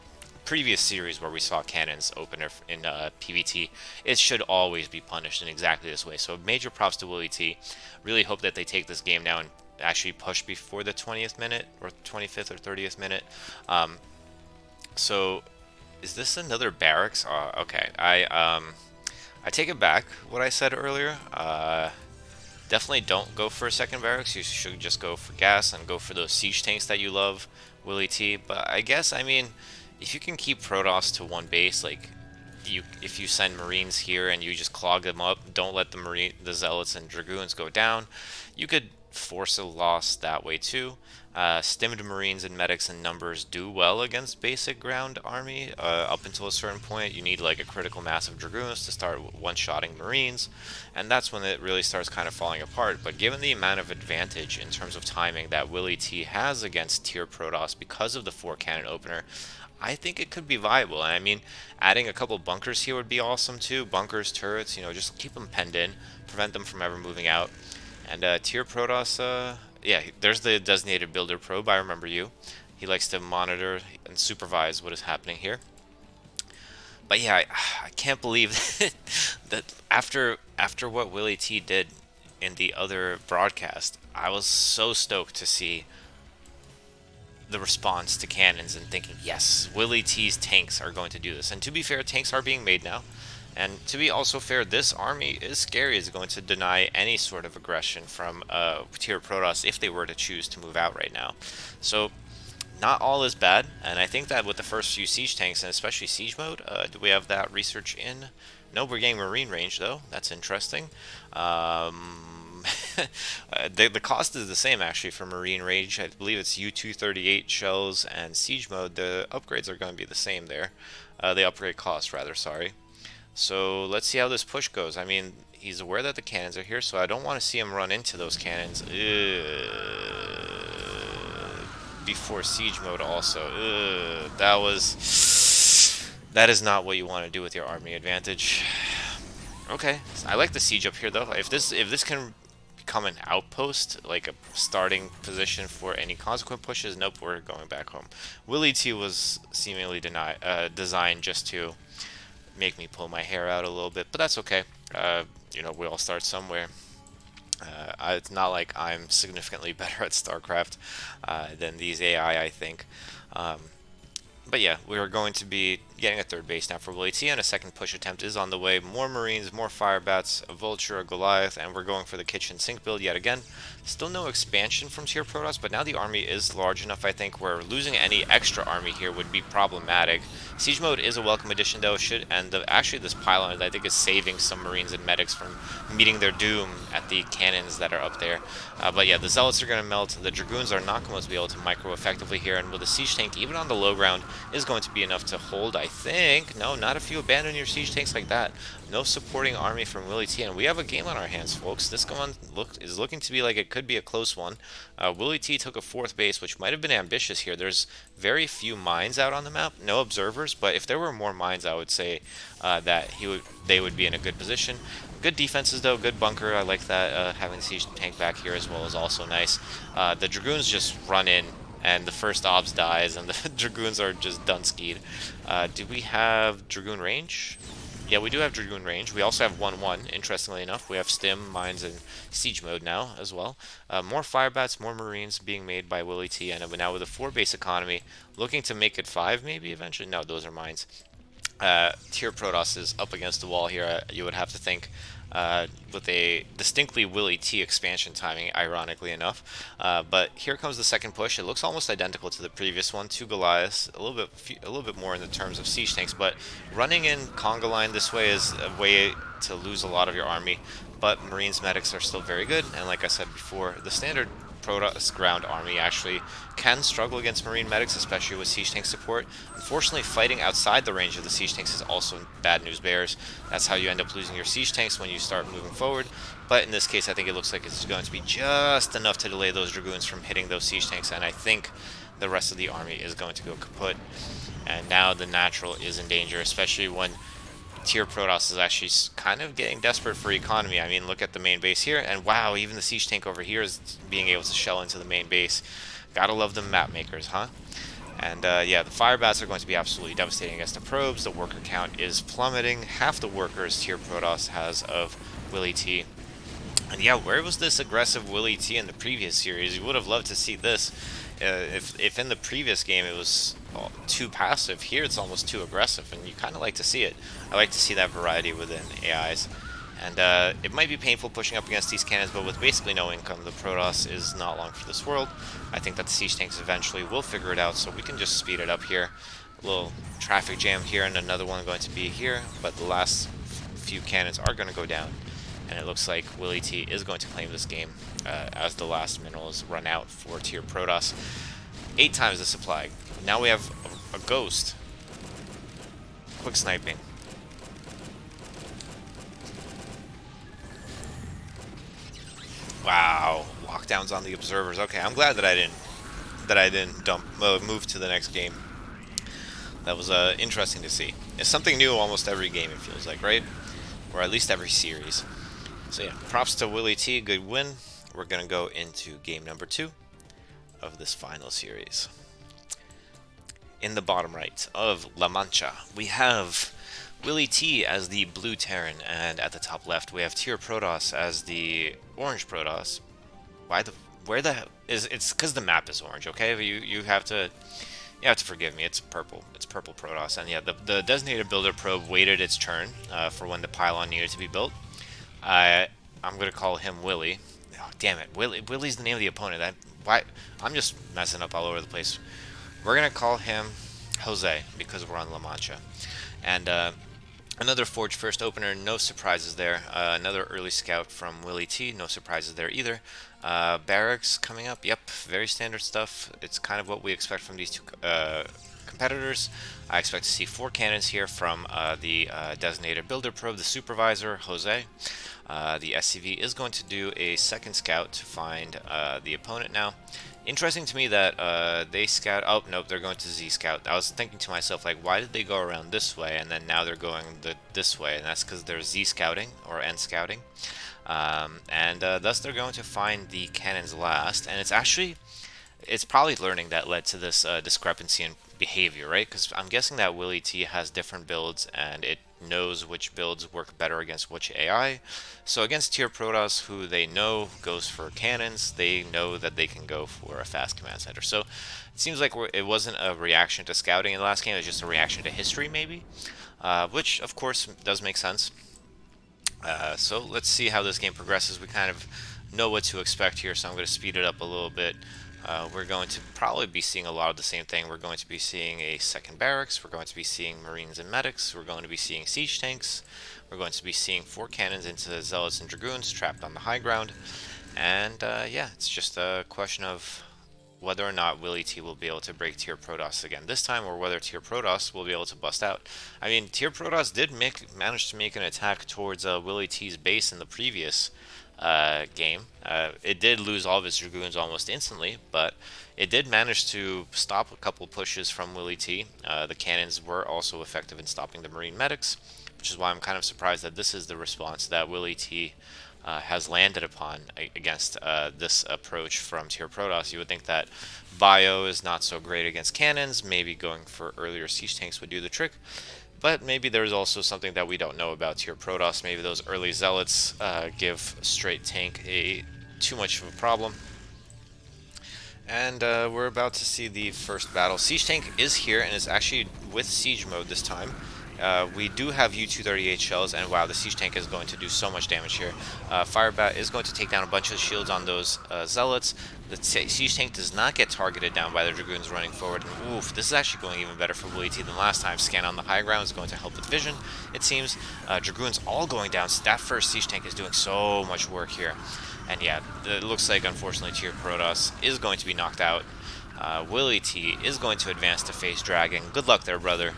Speaker 1: previous series where we saw cannons opener in PvT. It should always be punished in exactly this way. So major props to Willie T. Really hope that they take this game now and actually push before the 20th minute or 25th or 30th minute. So is this another barracks? Okay, I take it back what I said earlier. Definitely don't go for a second barracks. You should just go for gas and go for those siege tanks that you love, Willy T. But I guess, I mean, if you can keep Protoss to one base, like if you send Marines here and you just clog them up, don't let the Zealots and Dragoons go down, you could force a loss that way too. Stimmed Marines and medics in numbers do well against basic ground army. Up until a certain point, you need like a critical mass of Dragoons to start one-shotting Marines, and that's when it really starts kind of falling apart. But given the amount of advantage in terms of timing that Willy T has against tier Protoss because of the 4-cannon opener, I think it could be viable. And I mean, adding a couple bunkers here would be awesome too. Bunkers, turrets, just keep them penned in, prevent them from ever moving out. And tier Protoss, yeah, there's the designated builder probe. I remember you. He likes to monitor and supervise what is happening here. But yeah, I can't believe that after what Willy T did in the other broadcast, I was so stoked to see the response to cannons and thinking, yes, Willy T's tanks are going to do this. And to be fair, tanks are being made now. And to be also fair, this army is scary. It's going to deny any sort of aggression from tier Protoss if they were to choose to move out right now. So not all is bad. And I think that with the first few siege tanks, and especially siege mode, do we have that research in? No, we're getting marine range though. That's interesting. The cost is the same actually for marine range. I believe it's U-238 shells and siege mode. The upgrades are going to be the same there. The upgrade cost rather, sorry. So let's see how this push goes. I mean, he's aware that the cannons are here, so I don't want to see him run into those cannons. Before siege mode also. That is not what you want to do with your army advantage. Okay, I like the siege up here though. If this can become an outpost, like a starting position for any consequent pushes, nope, we're going back home. Willy T was seemingly designed just to make me pull my hair out a little bit, but that's okay. We all start somewhere. It's not like I'm significantly better at StarCraft than these AI, I think. But yeah, we are going to be getting a third base now for Willy T, and a second push attempt is on the way. More Marines, more Fire Bats, a Vulture, a Goliath, and we're going for the kitchen sink build yet again. Still no expansion from tier Protoss, but now the army is large enough, I think, where losing any extra army here would be problematic. Siege mode is a welcome addition, though, actually this pylon, I think, is saving some Marines and medics from meeting their doom at the cannons that are up there. But yeah, the Zealots are going to melt, the Dragoons are not going to be able to micro effectively here, and with a siege tank, even on the low ground, is going to be enough to hold, I think. No, not if you abandon your siege tanks like that. No supporting army from Willy T, and we have a game on our hands, folks. This one is looking to be like it could be a close one. Willy T took a fourth base, which might have been ambitious here. There's very few mines out on the map, no observers, but if there were more mines, I would say that they would be in a good position. Good defenses though, good bunker. I like that. Having the siege tank back here as well is also nice. The Dragoons just run in, and the first obs dies, and the Dragoons are just done skied. Do we have Dragoon range? Yeah, we do have Dragoon range. We also have 1-1, interestingly enough. We have Stim, Mines, and Siege mode now as well. More Firebats, more Marines being made by Willy T, and now with a 4-base economy, looking to make it 5 maybe eventually? No, those are Mines. Tier Protoss is up against the wall here, you would have to think, with a distinctly Willy T expansion timing, ironically enough. But here comes the second push. It looks almost identical to the previous one, 2 Goliaths, a little bit more in the terms of siege tanks, but running in conga line this way is a way to lose a lot of your army. But Marines medics are still very good, and like I said before, the standard Protoss ground army actually can struggle against marine medics, especially with siege tank support. Unfortunately, fighting outside the range of the siege tanks is also bad news bears. That's how you end up losing your siege tanks when you start moving forward. But in this case, I think it looks like it's going to be just enough to delay those Dragoons from hitting those siege tanks, and I think the rest of the army is going to go kaput. And now the natural is in danger, especially when tier Protoss is actually kind of getting desperate for economy. I mean, look at the main base here, and wow, even the siege tank over here is being able to shell into the main base. Gotta love the map makers, huh? And yeah, the Firebats are going to be absolutely devastating against the probes. The worker count is plummeting. Half the workers tier Protoss has of Willy T. And yeah, where was this aggressive Willie T in the previous series? You would have loved to see this. If in the previous game it was too passive, here it's almost too aggressive, and you kind of like to see it. I like to see that variety within AIs. And it might be painful pushing up against these cannons, but with basically no income, the Protoss is not long for this world. I think that the siege tanks eventually will figure it out, so we can just speed it up here. A little traffic jam here, and another one going to be here, but the last few cannons are going to go down. And it looks like Willie T is going to claim this game as the last minerals run out for tier Protoss. 8 times the supply. Now we have a ghost. Quick sniping. Wow, lockdowns on the observers. Okay, I'm glad that I didn't move to the next game. That was interesting to see. It's something new almost every game, it feels like, right? Or at least every series. So yeah, props to Willie T, good win. We're gonna go into game number 2 of this final series. In the bottom right of La Mancha, we have Willie T as the blue Terran, and at the top left we have Tier Protoss as the orange Protoss. Where the is it's because the map is orange, okay? You have to forgive me. It's purple. It's purple Protoss, and yeah, the designated builder probe waited its turn for when the pylon needed to be built. I'm gonna call him Willie. Oh, damn it, Willie's the name of the opponent. Why? I'm just messing up all over the place. We're gonna call him Jose because we're on La Mancha, and another Forge First opener. No surprises there. Another early scout from Willie T. No surprises there either. Barracks coming up. Yep, very standard stuff. It's kind of what we expect from these two competitors. I expect to see 4 cannons here from the designated builder probe, the supervisor, Jose. The SCV is going to do a second scout to find the opponent now. Interesting to me that they scout. Oh, nope, they're going to Z scout. I was thinking to myself, like, why did they go around this way and then now they're going this way? And that's because they're Z scouting or N scouting. And thus they're going to find the cannons last. And it's probably learning that led to this discrepancy in behavior, right? Because I'm guessing that Willie T has different builds and it knows which builds work better against which AI. So against tier Protoss, who they know goes for cannons, they know that they can go for a fast command center. So it seems like it wasn't a reaction to scouting in the last game, it was just a reaction to history maybe, which of course does make sense. So let's see how this game progresses. We kind of know what to expect here, so I'm going to speed it up a little bit. We're going to probably be seeing a lot of the same thing. We're going to be seeing a second barracks. We're going to be seeing Marines and medics. We're going to be seeing siege tanks. We're going to be seeing 4 cannons into Zealots and Dragoons trapped on the high ground. And yeah, it's just a question of whether or not Willie T will be able to break tier Protoss again this time, or whether tier Protoss will be able to bust out. I mean, tier Protoss did manage to make an attack towards Willie T's base in the previous game. It did lose all of its Dragoons almost instantly, but it did manage to stop a couple pushes from Willie T. The cannons were also effective in stopping the Marine medics, which is why I'm kind of surprised that this is the response that Willie T has landed upon against this approach from tier Protoss. You would think that bio is not so great against cannons, maybe going for earlier siege tanks would do the trick. But maybe there's also something that we don't know about tier Protoss. Maybe those early Zealots give straight tank too much of a problem. And we're about to see the first battle. Siege tank is here, and it's actually with siege mode this time. We do have U-238 shells, and wow, the siege tank is going to do so much damage here. Firebat is going to take down a bunch of shields on those Zealots. The siege tank does not get targeted down by the Dragoons running forward. And oof, this is actually going even better for Willie T than last time. Scan on the high ground is going to help with vision, it seems. Dragoons all going down, so that first siege tank is doing so much work here. And yeah, it looks like, unfortunately, tier Protoss is going to be knocked out. Willie T is going to advance to face Dragon. Good luck there, brother.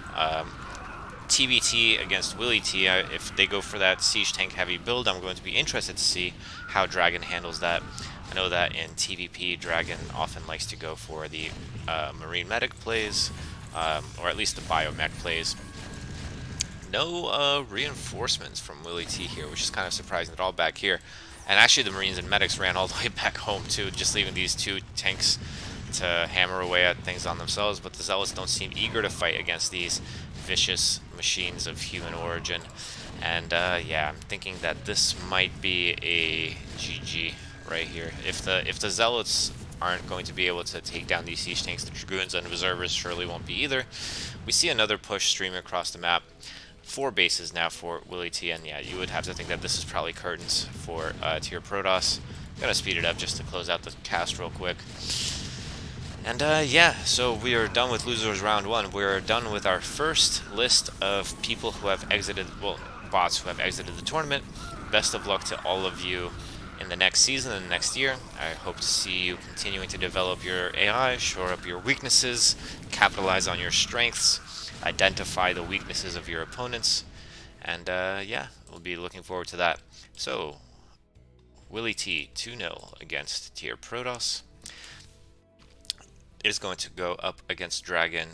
Speaker 1: TBT against Willie T, if they go for that siege tank heavy build, I'm going to be interested to see how Dragon handles that. I know that in TVP, Dragon often likes to go for the Marine Medic plays, or at least the Biomech plays. No reinforcements from Willie T here, which is kind of surprising. They're all back here. And actually the Marines and Medics ran all the way back home too, just leaving these 2 tanks to hammer away at things on themselves, but the Zealots don't seem eager to fight against these vicious machines of human origin. And yeah, I'm thinking that this might be a GG right here. If the Zealots aren't going to be able to take down these siege tanks, the Dragoons and Reservists surely won't be either. We see another push streaming across the map. 4 bases now for Willie T, and yeah, you would have to think that this is probably curtains for Tier Protoss. Gonna speed it up just to close out the cast real quick. And yeah, so we are done with Losers Round 1. We're done with our first list of people who have exited, well, bots who have exited the tournament. Best of luck to all of you in the next season and next year. I hope to see you continuing to develop your AI, shore up your weaknesses, capitalize on your strengths, identify the weaknesses of your opponents, and yeah, we'll be looking forward to that. So, Willie T 2-0 against Tier Protoss is going to go up against Dragon.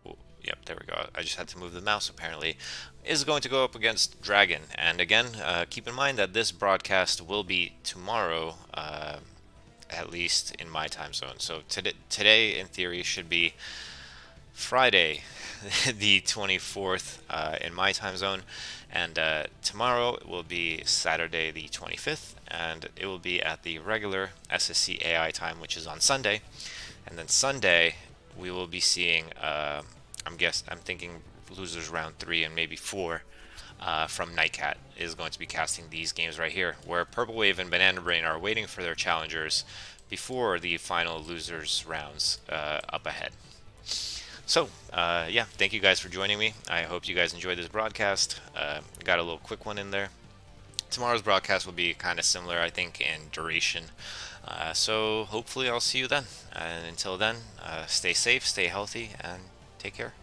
Speaker 1: Oh, yep, there we go. I just had to move the mouse apparently. Is going to go up against Dragon. And again, keep in mind that this broadcast will be tomorrow, at least in my time zone. So today, in theory, should be Friday, the 24th in my time zone, and tomorrow will be Saturday the 25th, and it will be at the regular SSCAI time, which is on Sunday. And then Sunday we will be seeing I'm thinking Losers Round 3 and maybe 4 from Nightcat is going to be casting these games right here, where Purple Wave and Banana Brain are waiting for their challengers before the final losers rounds up ahead. So, yeah, thank you guys for joining me. I hope you guys enjoyed this broadcast. Got a little quick one in there. Tomorrow's broadcast will be kind of similar, I think, in duration. So hopefully I'll see you then. And until then, stay safe, stay healthy, and take care.